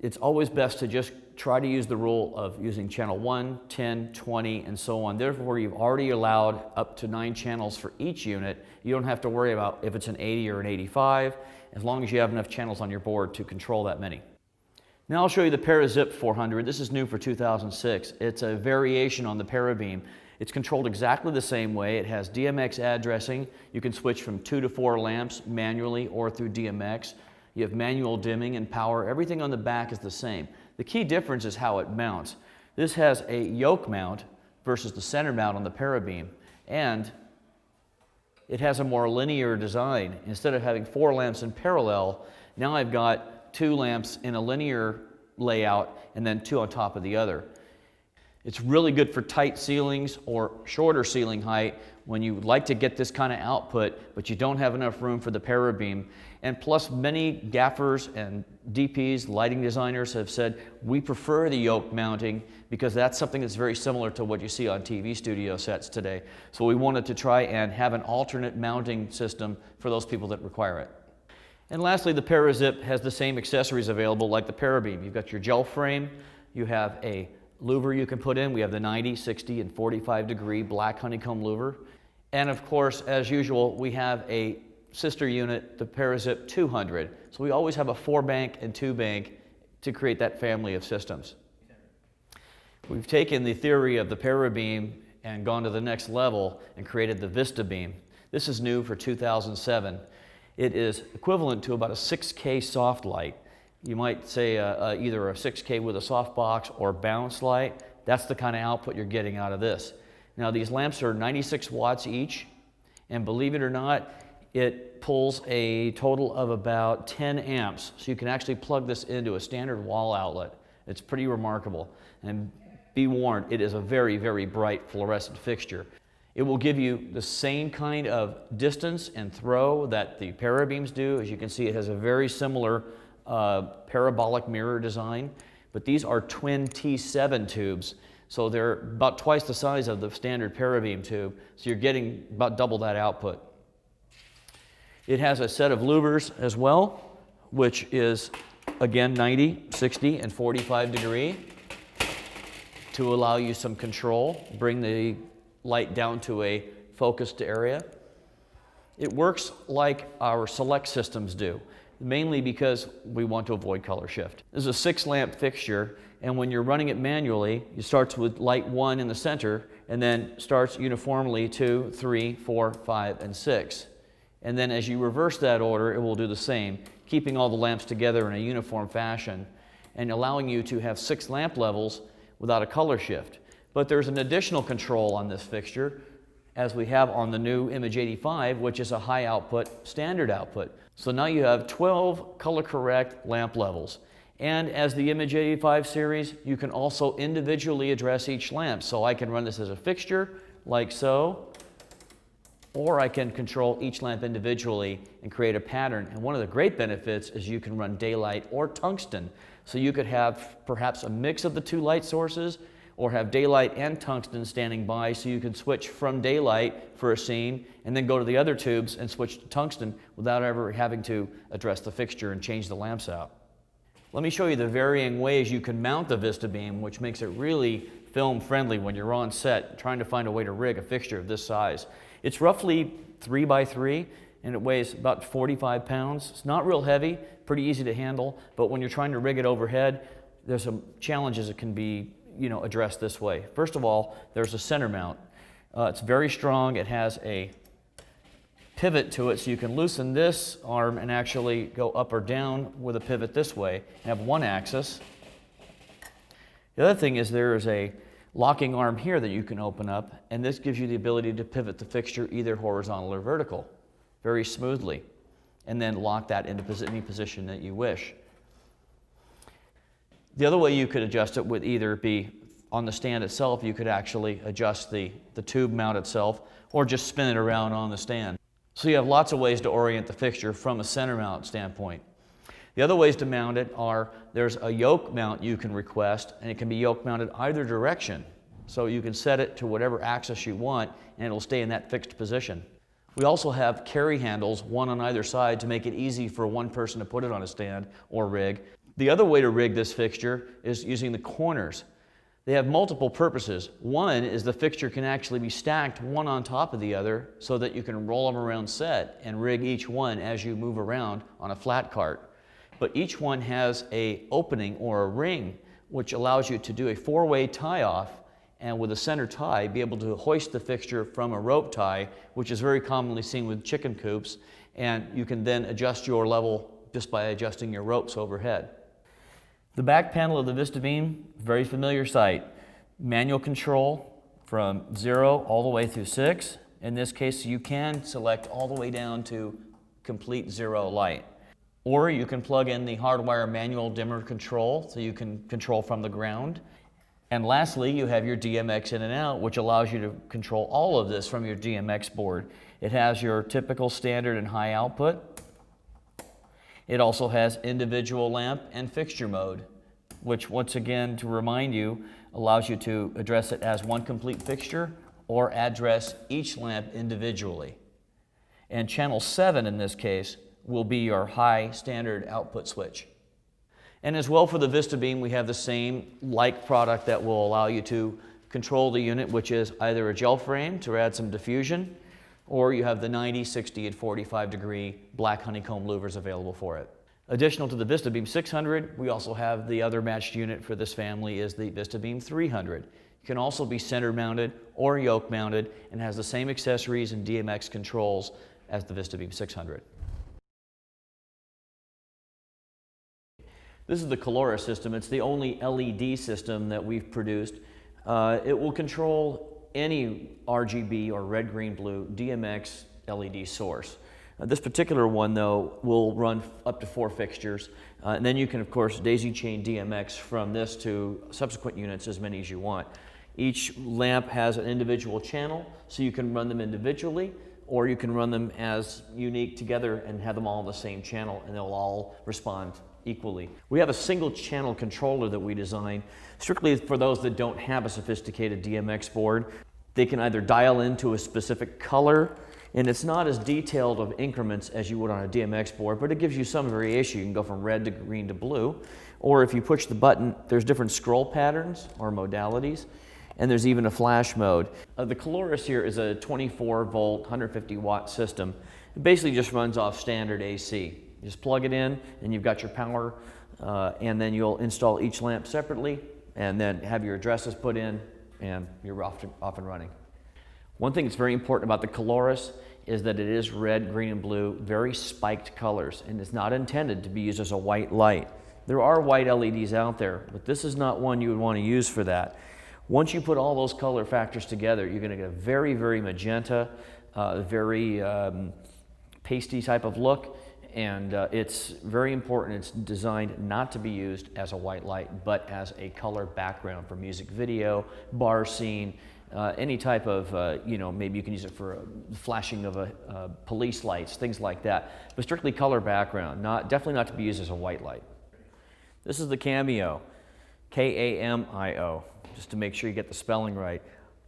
[SPEAKER 2] it's always best to just try to use the rule of using channel 1, 10, 20, and so on. Therefore, you've already allowed up to 9 channels for each unit. You don't have to worry about if it's an 80 or an 85, as long as you have enough channels on your board to control that many. Now I'll show you the Parazip 400. This is new for 2006. It's a variation on the Parabeam. It's controlled exactly the same way. It has DMX addressing. You can switch from 2 to 4 lamps manually or through DMX. You have manual dimming and power. Everything on the back is the same. The key difference is how it mounts. This has a yoke mount versus the center mount on the Parabeam, and it has a more linear design. Instead of having 4 lamps in parallel, now I've got 2 lamps in a linear layout and then 2 on top of the other. It's really good for tight ceilings or shorter ceiling height when you like to get this kind of output, but you don't have enough room for the Parabeam. And plus, many gaffers and DPs, lighting designers, have said, we prefer the yoke mounting because that's something that's very similar to what you see on TV studio sets today. So we wanted to try and have an alternate mounting system for those people that require it. And lastly, the Parazip has the same accessories available like the Parabeam. You've got your gel frame, you have a louver you can put in. We have the 90, 60, and 45 degree black honeycomb louver. And of course, as usual, we have a sister unit, the Parazip 200. So we always have a 4-bank and 2-bank to create that family of systems. We've taken the theory of the Parabeam and gone to the next level and created the Vista Beam. This is new for 2007. It is equivalent to about a 6K soft light. You might say either a 6K with a softbox or bounce light. That's the kind of output you're getting out of this. Now these lamps are 96 watts each, and believe it or not, it pulls a total of about 10 amps. So you can actually plug this into a standard wall outlet. It's pretty remarkable. And be warned, it is a very, very bright fluorescent fixture. It will give you the same kind of distance and throw that the Parabeams do. As you can see, it has a very similar parabolic mirror design, but these are twin T7 tubes, so they're about twice the size of the standard Parabeam tube, so you're getting about double that output. It has a set of louvers as well, which is again 90, 60, and 45 degree to allow you some control, bring the light down to a focused area. It works like our select systems do, mainly because we want to avoid color shift. This is a 6-lamp fixture, and when you're running it manually, it starts with light 1 in the center, and then starts uniformly 2, 3, 4, 5, and 6. And then as you reverse that order, it will do the same, keeping all the lamps together in a uniform fashion, and allowing you to have 6 lamp levels without a color shift. But there's an additional control on this fixture, as we have on the new Image 85, which is a high output, standard output. So now you have 12 color correct lamp levels. And as the Image 85 series, you can also individually address each lamp. So I can run this as a fixture, like so, or I can control each lamp individually and create a pattern. And one of the great benefits is you can run daylight or tungsten. So you could have perhaps a mix of the 2 light sources, or have daylight and tungsten standing by, so you can switch from daylight for a scene and then go to the other tubes and switch to tungsten without ever having to address the fixture and change the lamps out. Let me show you the varying ways you can mount the Vista Beam, which makes it really film friendly when you're on set trying to find a way to rig a fixture of this size. It's roughly 3 by 3 and it weighs about 45 pounds. It's not real heavy, pretty easy to handle, but when you're trying to rig it overhead, there's some challenges that can be addressed this way. First of all, there's a center mount. It's very strong. It has a pivot to it, so you can loosen this arm and actually go up or down with a pivot this way and have one axis. The other thing is there is a locking arm here that you can open up, and this gives you the ability to pivot the fixture either horizontal or vertical very smoothly, and then lock that into any position that you wish. The other way you could adjust it would either be on the stand itself. You could actually adjust the tube mount itself, or just spin it around on the stand. So you have lots of ways to orient the fixture from a center mount standpoint. The other ways to mount it are, there's a yoke mount you can request, and it can be yoke mounted either direction. So you can set it to whatever axis you want, and it'll stay in that fixed position. We also have carry handles, one on either side, to make it easy for one person to put it on a stand or rig. The other way to rig this fixture is using the corners. They have multiple purposes. One is the fixture can actually be stacked one on top of the other so that you can roll them around set and rig each one as you move around on a flat cart. But each one has an opening or a ring which allows you to do a four-way tie-off, and with a center tie be able to hoist the fixture from a rope tie, which is very commonly seen with chicken coops, and you can then adjust your level just by adjusting your ropes overhead. The back panel of the VistaBeam, very familiar sight. Manual control from 0 all the way through 6. In this case, you can select all the way down to complete 0 light. Or you can plug in the hardwire manual dimmer control so you can control from the ground. And lastly, you have your DMX in and out, which allows you to control all of this from your DMX board. It has your typical standard and high output. It also has individual lamp and fixture mode, which once again, to remind you, allows you to address it as one complete fixture or address each lamp individually. And channel 7 in this case will be your high standard output switch. And as well for the VistaBeam, we have the same like product that will allow you to control the unit, which is either a gel frame to add some diffusion, or you have the 90, 60, and 45 degree black honeycomb louvers available for it. Additional to the VistaBeam 600, we also have the other matched unit for this family is the VistaBeam 300. It can also be center mounted or yoke mounted and has the same accessories and DMX controls as the VistaBeam 600. This is the Colora system. It's the only LED system that we've produced. It will control any RGB or red, green, blue DMX LED source. This particular one, though, will run up to 4 fixtures. And then you can, of course, daisy chain DMX from this to subsequent units, as many as you want. Each lamp has an individual channel, so you can run them individually, or you can run them as unique together and have them all on the same channel, and they'll all respond equally. We have a single channel controller that we designed strictly for those that don't have a sophisticated DMX board. They can either dial into a specific color, and it's not as detailed of increments as you would on a DMX board, but it gives you some variation. You can go from red to green to blue, or if you push the button, there's different scroll patterns or modalities, and there's even a flash mode. The Coloris here is a 24 volt, 150 watt system. It basically just runs off standard AC. You just plug it in and you've got your power, and then you'll install each lamp separately and then have your addresses put in and you're off and running. One thing that's very important about the Coloris is that it is red, green, and blue, very spiked colors, and it's not intended to be used as a white light. There are white LEDs out there, but this is not one you would want to use for that. Once you put all those color factors together, you're going to get a very, very magenta, very pasty type of look. And it's very important. It's designed not to be used as a white light, but as a color background for music video, bar scene, any type of, maybe you can use it for flashing of police lights, things like that. But strictly color background, definitely not to be used as a white light. This is the Cameo, K-A-M-I-O, just to make sure you get the spelling right.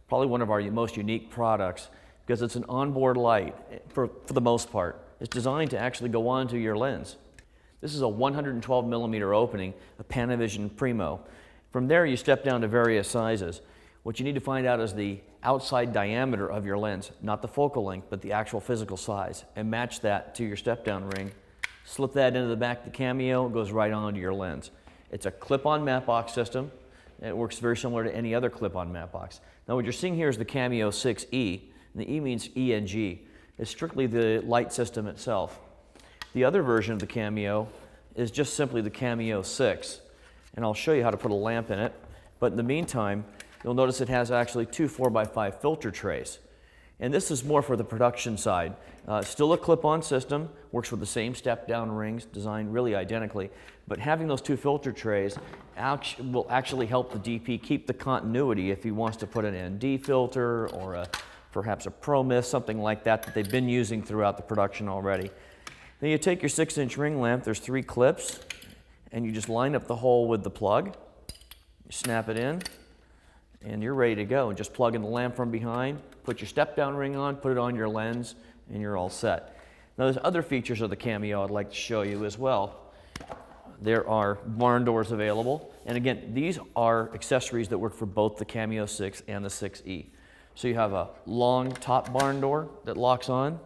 [SPEAKER 2] Probably one of our most unique products because it's an onboard light for the most part. It's designed to actually go onto your lens. This is a 112 millimeter opening, a Panavision Primo. From there you step down to various sizes. What you need to find out is the outside diameter of your lens, not the focal length, but the actual physical size, and match that to your step down ring. Slip that into the back of the Cameo, it goes right onto your lens. It's a clip-on matte box system. It works very similar to any other clip-on matte box. Now what you're seeing here is the Cameo 6E, and the E means ENG. It's strictly the light system itself. The other version of the Cameo is just simply the Cameo 6, and I'll show you how to put a lamp in it. But in the meantime, you'll notice it has actually 2 4x5 filter trays. And this is more for the production side. Still a clip-on system, works with the same step-down rings, designed really identically, but having those 2 filter trays will actually help the DP keep the continuity if he wants to put an ND filter or perhaps a Pro Mist, something like that they've been using throughout the production already. Then you take your 6-inch ring lamp, there's 3 clips, and you just line up the hole with the plug, you snap it in, and you're ready to go. And just plug in the lamp from behind, put your step-down ring on, put it on your lens, and you're all set. Now there's other features of the Cameo I'd like to show you as well. There are barn doors available. And again, these are accessories that work for both the Cameo 6 and the 6E. So you have a long top barn door that locks on,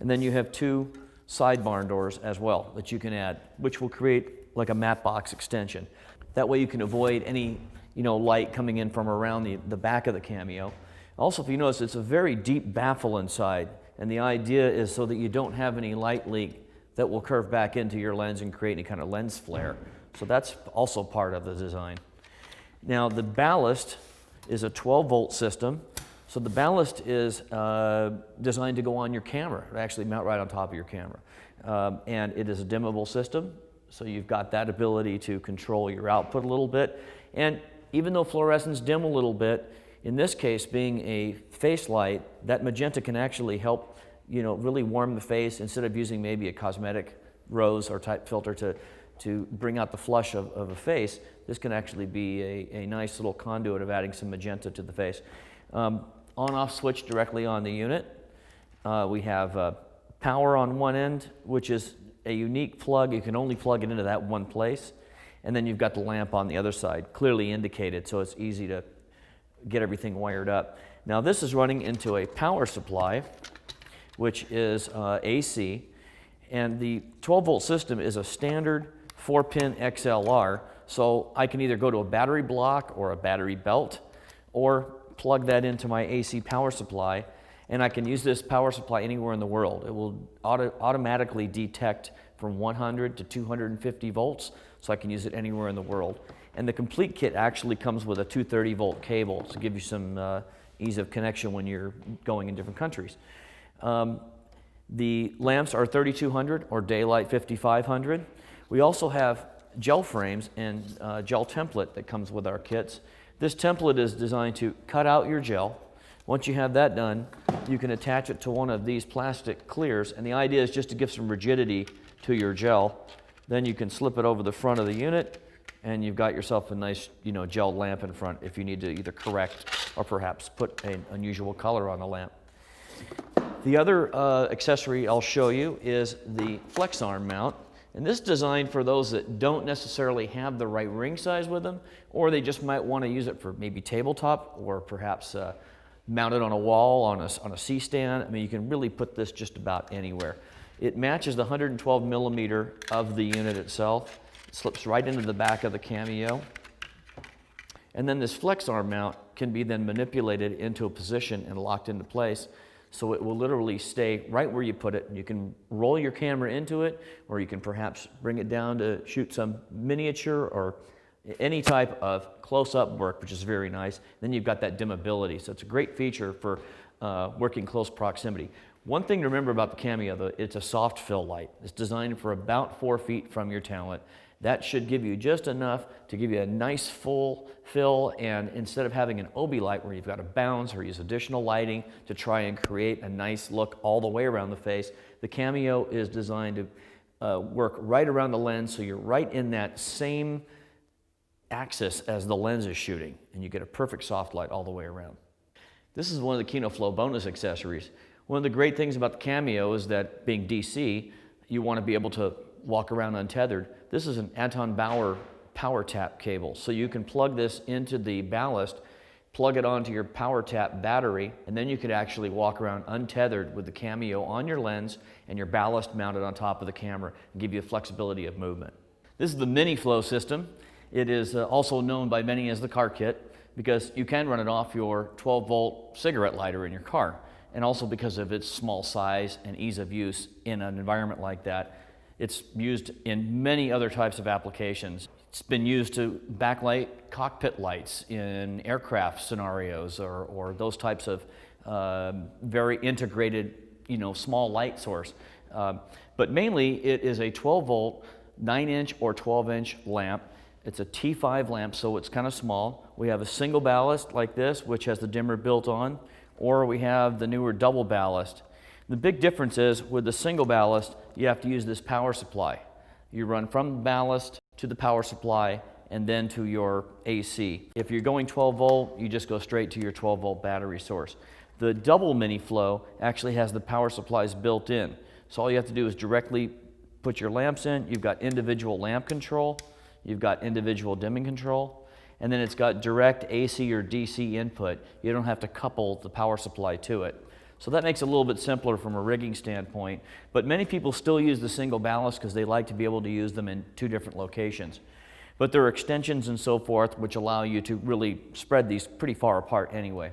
[SPEAKER 2] and then you have two side barn doors as well that you can add, which will create like a mat box extension. That way you can avoid any light coming in from around the back of the Cameo. Also, if you notice, it's a very deep baffle inside, and the idea is so that you don't have any light leak that will curve back into your lens and create any kind of lens flare. So that's also part of the design. Now the ballast is a 12-volt system. So the ballast is designed to go on your camera, to actually mount right on top of your camera. And it is a dimmable system, so you've got that ability to control your output a little bit. And even though fluorescents dim a little bit, in this case, being a face light, that magenta can actually help really warm the face instead of using maybe a cosmetic rose or type filter to bring out the flush of a face. This can actually be a nice little conduit of adding some magenta to the face. On-off switch directly on the unit. We have power on one end, which is a unique plug. You can only plug it into that one place. And then you've got the lamp on the other side, clearly indicated, so it's easy to get everything wired up. Now this is running into a power supply, which is AC, and the 12-volt system is a standard 4-pin XLR, so I can either go to a battery block or a battery belt, or plug that into my AC power supply, and I can use this power supply anywhere in the world. It will automatically detect from 100 to 250 volts, so I can use it anywhere in the world. And the complete kit actually comes with a 230-volt cable to give you some ease of connection when you're going in different countries. The lamps are 3200 or daylight 5500. We also have gel frames and gel template that comes with our kits. This template is designed to cut out your gel. Once you have that done, you can attach it to one of these plastic clears, and the idea is just to give some rigidity to your gel. Then you can slip it over the front of the unit, and you've got yourself a nice, gel lamp in front if you need to either correct or perhaps put an unusual color on the lamp. The other accessory I'll show you is the flex arm mount. And this is designed for those that don't necessarily have the right ring size with them, or they just might want to use it for maybe tabletop, or perhaps mount it on a wall, on a C-stand. I mean, you can really put this just about anywhere. It matches the 112 millimeter of the unit itself. It slips right into the back of the Cameo. And then this flex arm mount can be then manipulated into a position and locked into place. So it will literally stay right where you put it. You can roll your camera into it, or you can perhaps bring it down to shoot some miniature or any type of close-up work, which is very nice. Then you've got that dimmability. So it's a great feature for working close proximity. One thing to remember about the Cameo, though, it's a soft fill light. It's designed for about 4 feet from your talent. That should give you just enough to give you a nice full fill, and instead of having an OB light where you've got to bounce or use additional lighting to try and create a nice look all the way around the face, the Cameo is designed to work right around the lens, so you're right in that same axis as the lens is shooting, and you get a perfect soft light all the way around. This is one of the Kino Flo bonus accessories. One of the great things about the Cameo is that being DC, you want to be able to walk around untethered. This is an Anton Bauer power tap cable, so you can plug this into the ballast, plug it onto your power tap battery, and then you could actually walk around untethered with the Cameo on your lens and your ballast mounted on top of the camera and give you a flexibility of movement. This is the Mini Flow system. It is also known by many as the car kit because you can run it off your 12-volt cigarette lighter in your car, and also because of its small size and ease of use in an environment like that. It's used in many other types of applications. It's been used to backlight cockpit lights in aircraft scenarios or those types of very integrated, small light source. But mainly it is a 12-volt, 9-inch or 12-inch lamp. It's a T5 lamp, so it's kind of small. We have a single ballast like this, which has the dimmer built on, or we have the newer double ballast. The big difference is with the single ballast, you have to use this power supply. You run from the ballast to the power supply and then to your AC. If you're going 12 volt, you just go straight to your 12 volt battery source. The double Mini Flow actually has the power supplies built in. So all you have to do is directly put your lamps in. You've got individual lamp control. You've got individual dimming control. And then it's got direct AC or DC input. You don't have to couple the power supply to it. So that makes it a little bit simpler from a rigging standpoint. But many people still use the single ballast because they like to be able to use them in 2 different locations. But there are extensions and so forth which allow you to really spread these pretty far apart anyway.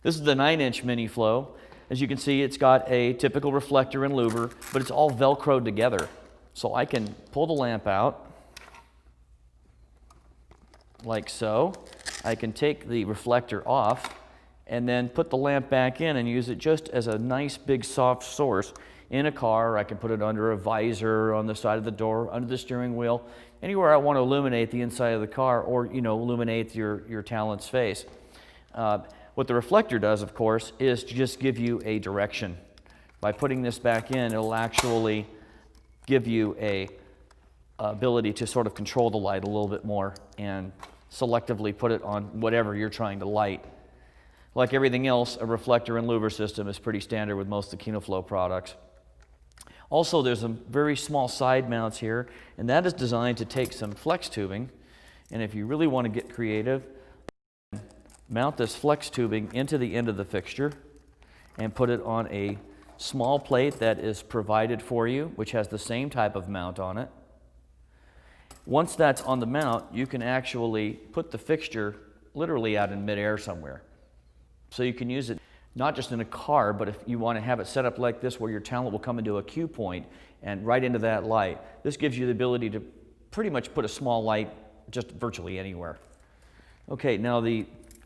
[SPEAKER 2] This is the 9-inch Mini Flo. As you can see, it's got a typical reflector and louver, but it's all Velcroed together. So I can pull the lamp out like so. I can take the reflector off and then put the lamp back in and use it just as a nice big soft source in a car. I can put it under a visor, on the side of the door, under the steering wheel, anywhere I want to illuminate the inside of the car or, illuminate your talent's face. What the reflector does, of course, is to just give you a direction. By putting this back in, it'll actually give you a ability to sort of control the light a little bit more and selectively put it on whatever you're trying to light. Like everything else, a reflector and louver system is pretty standard with most of the Kino Flo products. Also, there's some very small side mounts here, and that is designed to take some flex tubing. And if you really want to get creative, mount this flex tubing into the end of the fixture and put it on a small plate that is provided for you, which has the same type of mount on it. Once that's on the mount, you can actually put the fixture literally out in midair somewhere. So you can use it not just in a car, but if you want to have it set up like this where your talent will come into a cue point and right into that light. This gives you the ability to pretty much put a small light just virtually anywhere. Okay, now the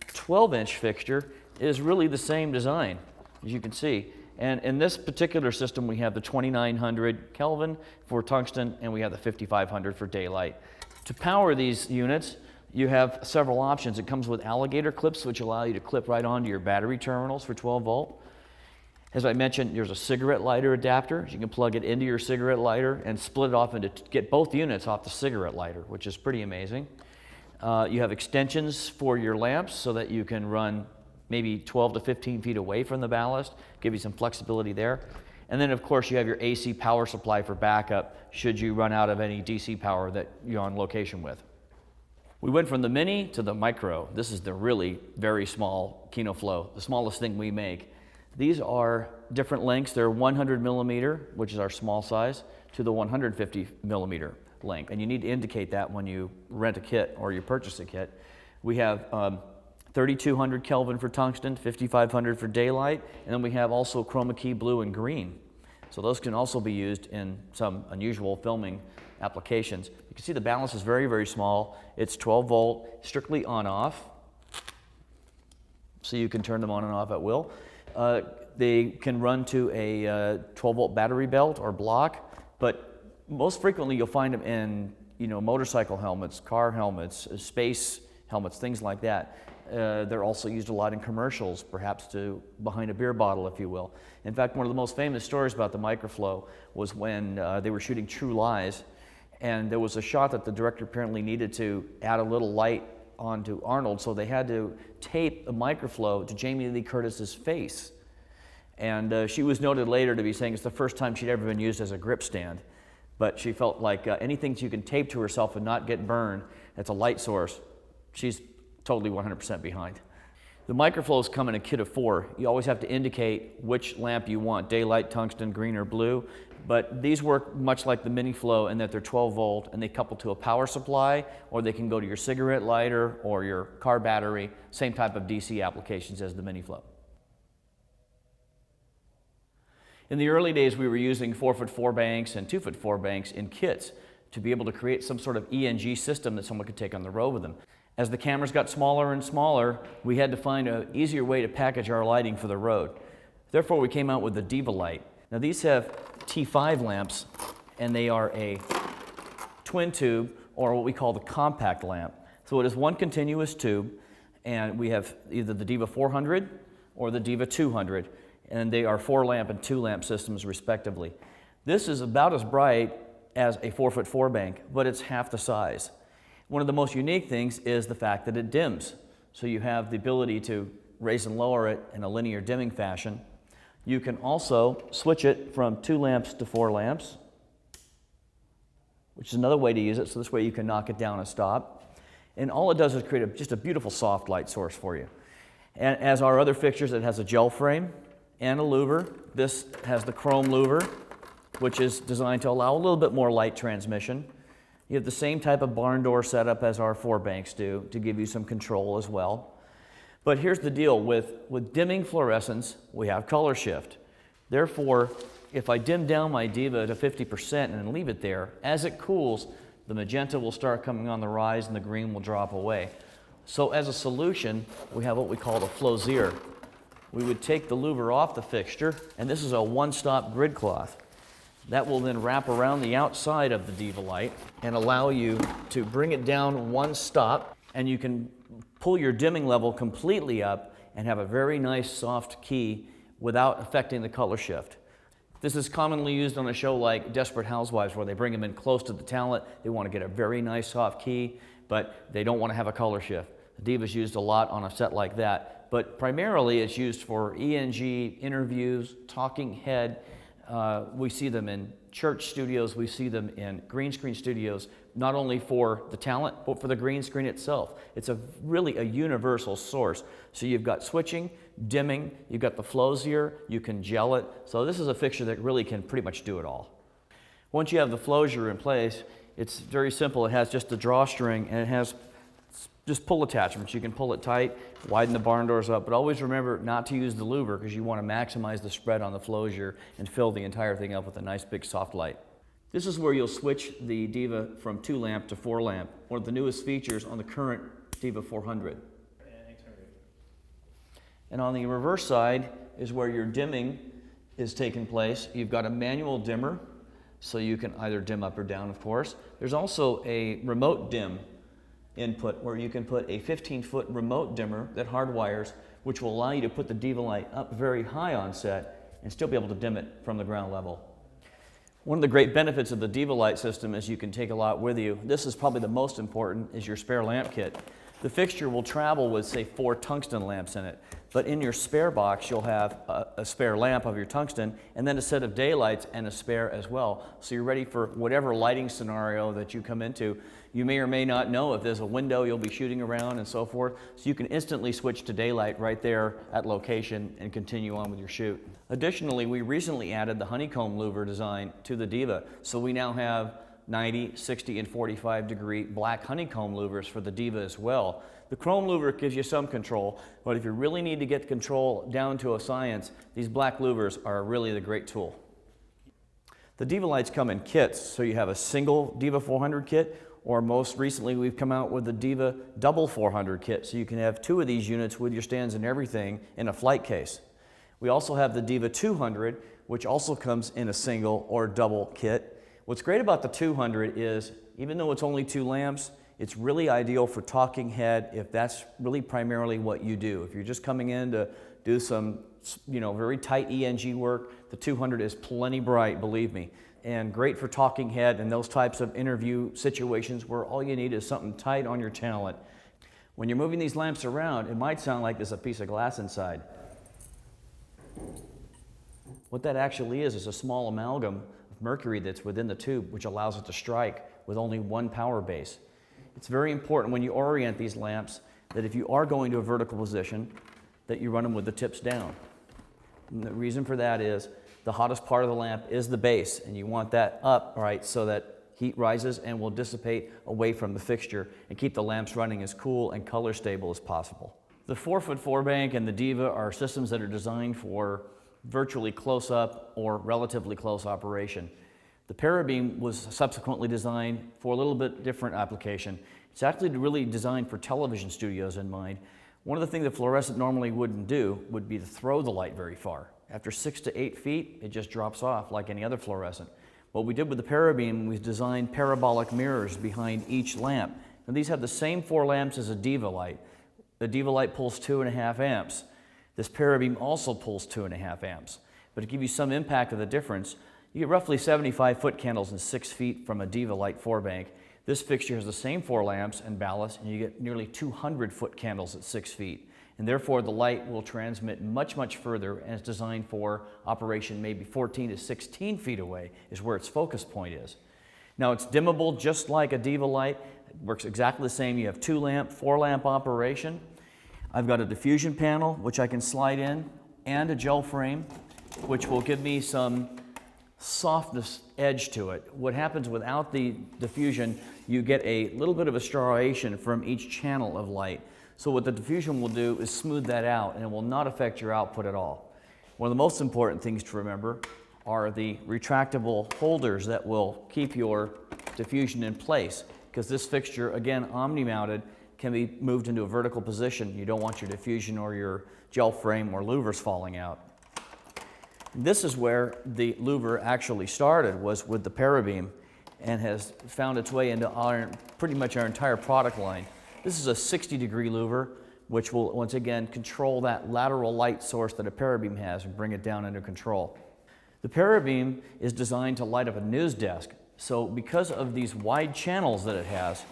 [SPEAKER 2] 12-inch fixture is really the same design, as you can see. And in this particular system, we have the 2900 Kelvin for tungsten, and we have the 5500 for daylight. To power these units, you have several options. It comes with alligator clips, which allow you to clip right onto your battery terminals for 12 volt. As I mentioned, there's a cigarette lighter adapter. You can plug it into your cigarette lighter and split it off into, get both units off the cigarette lighter, which is pretty amazing. You have extensions for your lamps so that you can run maybe 12 to 15 feet away from the ballast, give you some flexibility there. And then, of course, you have your AC power supply for backup should you run out of any DC power that you're on location with. We went from the Mini to the Micro. This is the really very small Kino Flo, the smallest thing we make. These are different lengths. They're 100 millimeter, which is our small size, to the 150 millimeter length. And you need to indicate that when you rent a kit or you purchase a kit. We have 3200 Kelvin for tungsten, 5500 for daylight, and then we have also chroma key blue and green. So those can also be used in some unusual filming applications. You can see the balance is very, very small. It's 12 volt, strictly on off. So you can turn them on and off at will. They can run to a 12 volt battery belt or block, but most frequently you'll find them in motorcycle helmets, car helmets, space helmets, things like that. They're also used a lot in commercials, perhaps behind a beer bottle, if you will. In fact, one of the most famous stories about the Microflow was when they were shooting True Lies, and there was a shot that the director apparently needed to add a little light onto Arnold, so they had to tape the Microflow to Jamie Lee Curtis's face. And she was noted later to be saying it's the first time she'd ever been used as a grip stand. But she felt like anything you can tape to herself and not get burned, that's a light source, she's totally 100% behind. The Microflows come in a kit of 4. You always have to indicate which lamp you want, daylight, tungsten, green, or blue. But these work much like the Mini Flo in that they're 12 volt and they couple to a power supply, or they can go to your cigarette lighter or your car battery, same type of DC applications as the Mini Flo. In the early days, we were using 4'4" banks and 2'4" banks in kits to be able to create some sort of ENG system that someone could take on the road with them. As the cameras got smaller and smaller, we had to find an easier way to package our lighting for the road. Therefore, we came out with the Diva Light. Now, these have T5 lamps, and they are a twin tube, or what we call the compact lamp. So it is one continuous tube, and we have either the Diva 400 or the Diva 200, and they are 4-lamp and 2-lamp systems respectively. This is about as bright as a 4'4" bank, but it's half the size. One of the most unique things is the fact that it dims. So you have the ability to raise and lower it in a linear dimming fashion. You can also switch it from 2 lamps to 4 lamps. which is another way to use it, so this way you can knock it down and stop. And all it does is create just a beautiful soft light source for you. And as our other fixtures, it has a gel frame and a louver. This has the chrome louver, which is designed to allow a little bit more light transmission. You have the same type of barn door setup as our 4 banks do to give you some control as well. But here's the deal, with dimming fluorescence, we have color shift. Therefore, if I dim down my Diva to 50% and leave it there, as it cools, the magenta will start coming on the rise and the green will drop away. So as a solution, we have what we call the Flozier. We would take the louver off the fixture, and this is a one-stop grid cloth. That will then wrap around the outside of the Diva light and allow you to bring it down one stop, and you can pull your dimming level completely up and have a very nice soft key without affecting the color shift. This is commonly used on a show like Desperate Housewives, where they bring them in close to the talent. They want to get a very nice soft key, but they don't want to have a color shift. The Diva's used a lot on a set like that, but primarily it's used for ENG, interviews, talking head. We see them in church studios, we see them in green screen studios, not only for the talent, but for the green screen itself. It's really a universal source. So you've got switching, dimming, you've got the Flozier, you can gel it. So this is a fixture that really can pretty much do it all. Once you have the Flozier in place, it's very simple. It has just the drawstring, and it has just pull attachments. You can pull it tight, widen the barn doors up, but always remember not to use the louver, because you want to maximize the spread on the Flozier and fill the entire thing up with a nice big soft light. This is where you'll switch the Diva from 2 lamp to 4 lamp, one of the newest features on the current Diva 400. And on the reverse side is where your dimming is taking place. You've got a manual dimmer, so you can either dim up or down, of course. There's also a remote dim input where you can put a 15-foot remote dimmer that hardwires, which will allow you to put the Diva light up very high on set and still be able to dim it from the ground level. One of the great benefits of the Diva light system is you can take a lot with you. This is probably the most important, is your spare lamp kit. The fixture will travel with, say, 4 tungsten lamps in it, but in your spare box you'll have a spare lamp of your tungsten and then a set of daylights and a spare as well. So you're ready for whatever lighting scenario that you come into. You may or may not know if there's a window you'll be shooting around and so forth, so you can instantly switch to daylight right there at location and continue on with your shoot. Additionally, we recently added the honeycomb louver design to the Diva, so we now have 90, 60, and 45 degree black honeycomb louvers for the Diva as well. The chrome louver gives you some control, but if you really need to get control down to a science, these black louvers are really the great tool. The Diva lights come in kits, so you have a single Diva 400 kit, or most recently we've come out with the Diva double 400 kit, so you can have 2 of these units with your stands and everything in a flight case. We also have the Diva 200, which also comes in a single or double kit. What's great about the 200 is, even though it's only 2 lamps, it's really ideal for talking head if that's really primarily what you do. If you're just coming in to do some, very tight ENG work, the 200 is plenty bright, believe me, and great for talking head and those types of interview situations where all you need is something tight on your talent. When you're moving these lamps around, it might sound like there's a piece of glass inside. What that actually is a small amalgam of mercury that's within the tube, which allows it to strike with only 1 power base. It's very important when you orient these lamps that if you are going to a vertical position, that you run them with the tips down. And the reason for that is the hottest part of the lamp is the base, and you want that up, right, so that heat rises and will dissipate away from the fixture and keep the lamps running as cool and color stable as possible. The 4x4 bank and the Diva are systems that are designed for virtually close-up or relatively close operation. The Parabeam was subsequently designed for a little bit different application. It's actually really designed for television studios in mind. One of the things that fluorescent normally wouldn't do would be to throw the light very far. After 6 to 8 feet, it just drops off like any other fluorescent. What we did with the Parabeam, we designed parabolic mirrors behind each lamp. Now these have the same 4 lamps as a Diva light. The Diva light pulls 2.5 amps. This Parabeam also pulls 2.5 amps. But to give you some impact of the difference, you get roughly 75 foot candles and 6 feet from a Diva light 4 bank. This fixture has the same 4 lamps and ballast, and you get nearly 200 foot candles at 6 feet. And therefore the light will transmit much, much further, and it's designed for operation maybe 14 to 16 feet away is where its focus point is. Now it's dimmable just like a Diva light. It works exactly the same. You have 2-lamp, 4-lamp operation. I've got a diffusion panel which I can slide in and a gel frame which will give me some softness edge to it. What happens without the diffusion, you get a little bit of a striation from each channel of light. So what the diffusion will do is smooth that out, and it will not affect your output at all. One of the most important things to remember are the retractable holders that will keep your diffusion in place, because this fixture, again, omni-mounted, can be moved into a vertical position. You don't want your diffusion or your gel frame or louvers falling out. This is where the louver actually started, was with the Parabeam, and has found its way into pretty much our entire product line. This is a 60-degree louver, which will once again control that lateral light source that a Parabeam has and bring it down under control. The Parabeam is designed to light up a news desk, so because of these wide channels that it has,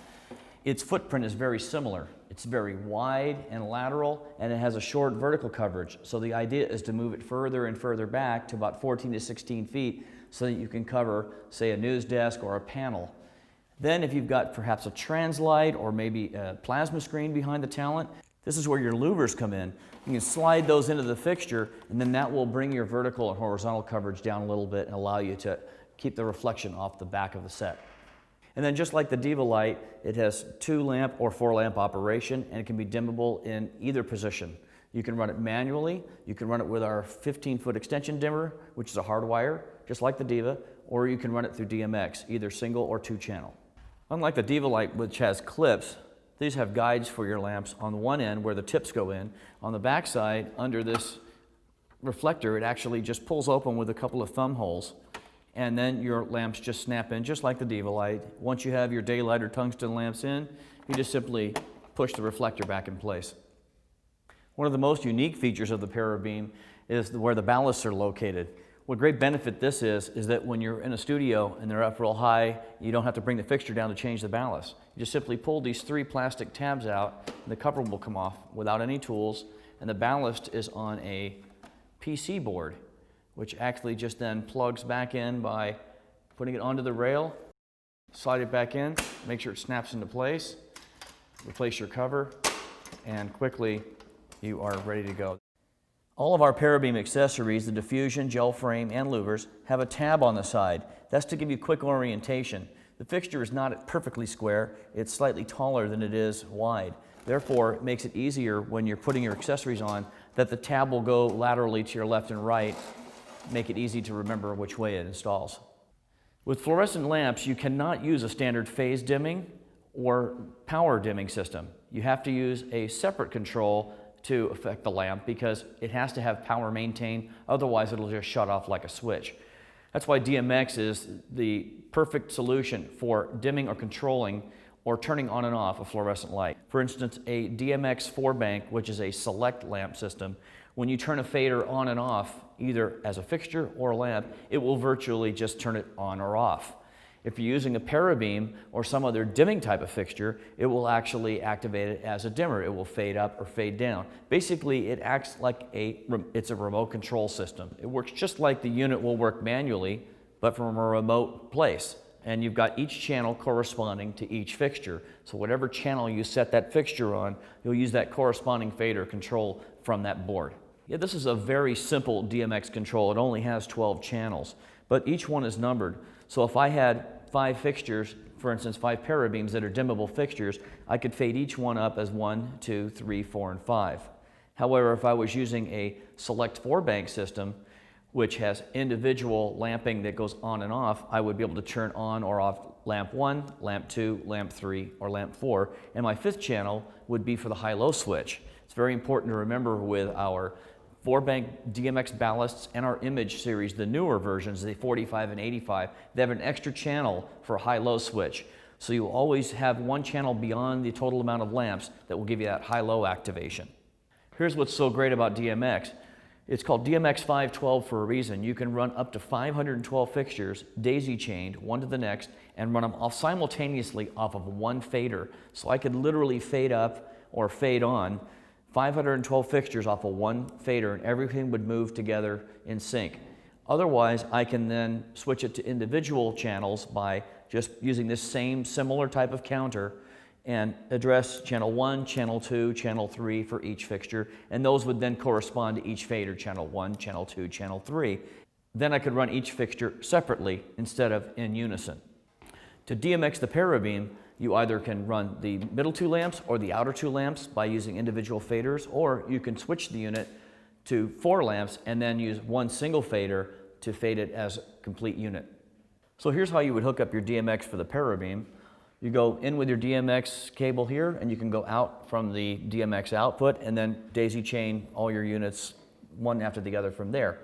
[SPEAKER 2] its footprint is very similar. It's very wide and lateral, and it has a short vertical coverage. So the idea is to move it further and further back to about 14 to 16 feet so that you can cover, say, a news desk or a panel. Then if you've got perhaps a translite or maybe a plasma screen behind the talent, this is where your louvers come in. You can slide those into the fixture, and then that will bring your vertical and horizontal coverage down a little bit and allow you to keep the reflection off the back of the set. And then just like the Diva light, it has 2-lamp or 4-lamp operation, and it can be dimmable in either position. You can run it manually, you can run it with our 15-foot extension dimmer, which is a hardwire, just like the Diva, or you can run it through DMX, either single or 2-channel. Unlike the Diva light, which has clips, these have guides for your lamps on one end where the tips go in. On the back side, under this reflector, it actually just pulls open with a couple of thumb holes, and then your lamps just snap in just like the Diva light. Once you have your daylight or tungsten lamps in, you just simply push the reflector back in place. One of the most unique features of the Parabeam is where the ballasts are located. What great benefit this is that when you're in a studio and they're up real high, you don't have to bring the fixture down to change the ballast. You just simply pull these 3 plastic tabs out, and the cover will come off without any tools, and the ballast is on a PC board, which actually just then plugs back in by putting it onto the rail, slide it back in, make sure it snaps into place, replace your cover, and quickly you are ready to go. All of our Parabeam accessories, the diffusion, gel frame, and louvers, have a tab on the side. That's to give you quick orientation. The fixture is not perfectly square, it's slightly taller than it is wide. Therefore, it makes it easier when you're putting your accessories on that the tab will go laterally to your left and right, make it easy to remember which way it installs. With fluorescent lamps, you cannot use a standard phase dimming or power dimming system. You have to use a separate control to affect the lamp because it has to have power maintained, otherwise it'll just shut off like a switch. That's why DMX is the perfect solution for dimming or controlling or turning on and off a fluorescent light. For instance, a DMX 4-bank, which is a select lamp system, when you turn a fader on and off, either as a fixture or a lamp, it will virtually just turn it on or off. If you're using a Parabeam or some other dimming type of fixture, it will actually activate it as a dimmer. It will fade up or fade down. Basically, it acts like it's a remote control system. It works just like the unit will work manually, but from a remote place. And you've got each channel corresponding to each fixture. So whatever channel you set that fixture on, you'll use that corresponding fader control from that board. Yeah, this is a very simple DMX control. It only has 12 channels, but each one is numbered. So if I had 5 fixtures, for instance, 5 Parabeams that are dimmable fixtures, I could fade each one up as 1, 2, 3, 4, and 5. However, if I was using a select 4-bank system, which has individual lamping that goes on and off, I would be able to turn on or off lamp 1, lamp 2, lamp 3, or lamp 4, and my 5th channel would be for the high-low switch. It's very important to remember with our 4-bank DMX ballasts and our image series, the newer versions, the 45 and 85, they have an extra channel for a high-low switch. So you always have one channel beyond the total amount of lamps that will give you that high-low activation. Here's what's so great about DMX. It's called DMX 512 for a reason. You can run up to 512 fixtures, daisy-chained, one to the next, and run them all simultaneously off of one fader. So I could literally fade up or fade on 512 fixtures off of one fader, and everything would move together in sync. Otherwise, I can then switch it to individual channels by just using this same similar type of counter and address channel 1, channel 2, channel 3 for each fixture, and those would then correspond to each fader, channel 1, channel 2, channel 3. Then I could run each fixture separately instead of in unison. To DMX the parabeam, you either can run the middle 2 lamps or the outer 2 lamps by using individual faders, or you can switch the unit to 4 lamps and then use one single fader to fade it as a complete unit. So here's how you would hook up your DMX for the parabeam. You go in with your DMX cable here, and you can go out from the DMX output and then daisy chain all your units one after the other from there.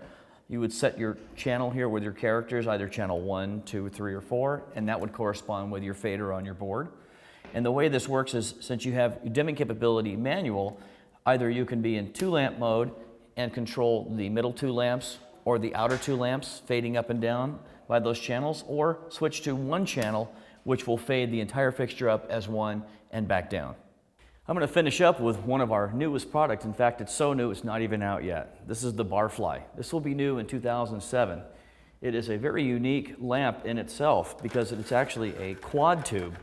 [SPEAKER 2] You would set your channel here with your characters, either channel 1, 2, 3, or 4, and that would correspond with your fader on your board. And the way this works is, since you have your dimming capability manual, either you can be in 2 lamp mode and control the middle 2 lamps or the outer 2 lamps fading up and down by those channels, or switch to 1 channel which will fade the entire fixture up as 1 and back down. I'm going to finish up with one of our newest products. In fact, it's so new it's not even out yet. This is the Barfly. This will be new in 2007. It is a very unique lamp in itself because it's actually a quad tube.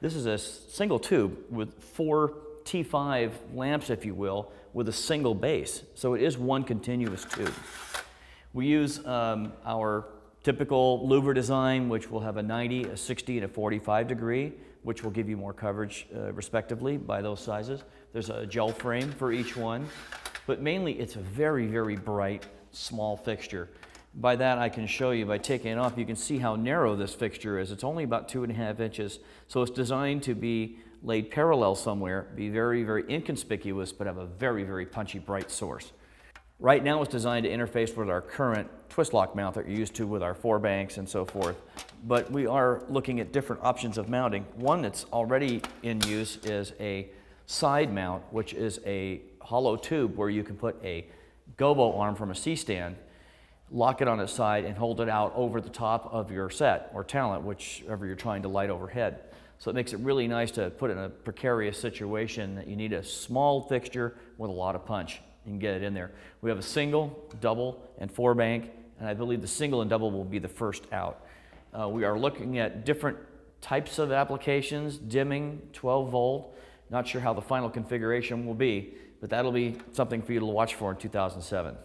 [SPEAKER 2] This is a single tube with 4 T5 lamps, if you will, with a single base. So it is one continuous tube. We use our typical louver design, which will have a 90, a 60, and a 45 degree, which will give you more coverage respectively by those sizes. There's a gel frame for each one, but mainly it's a very, very bright, small fixture. By that I can show you, by taking it off, you can see how narrow this fixture is. It's only about 2.5 inches, so it's designed to be laid parallel somewhere, be very, very inconspicuous, but have a very, very punchy, bright source. Right now it's designed to interface with our current twist lock mount that you're used to with our 4 banks and so forth. But we are looking at different options of mounting. One that's already in use is a side mount, which is a hollow tube where you can put a gobo arm from a C-stand, lock it on its side, and hold it out over the top of your set or talent, whichever you're trying to light overhead. So it makes it really nice to put in a precarious situation that you need a small fixture with a lot of punch. You can get it in there. We have a single, double, and 4 bank, and I believe the single and double will be the first out. We are looking at different types of applications, dimming, 12 volt. Not sure how the final configuration will be, but that'll be something for you to watch for in 2007.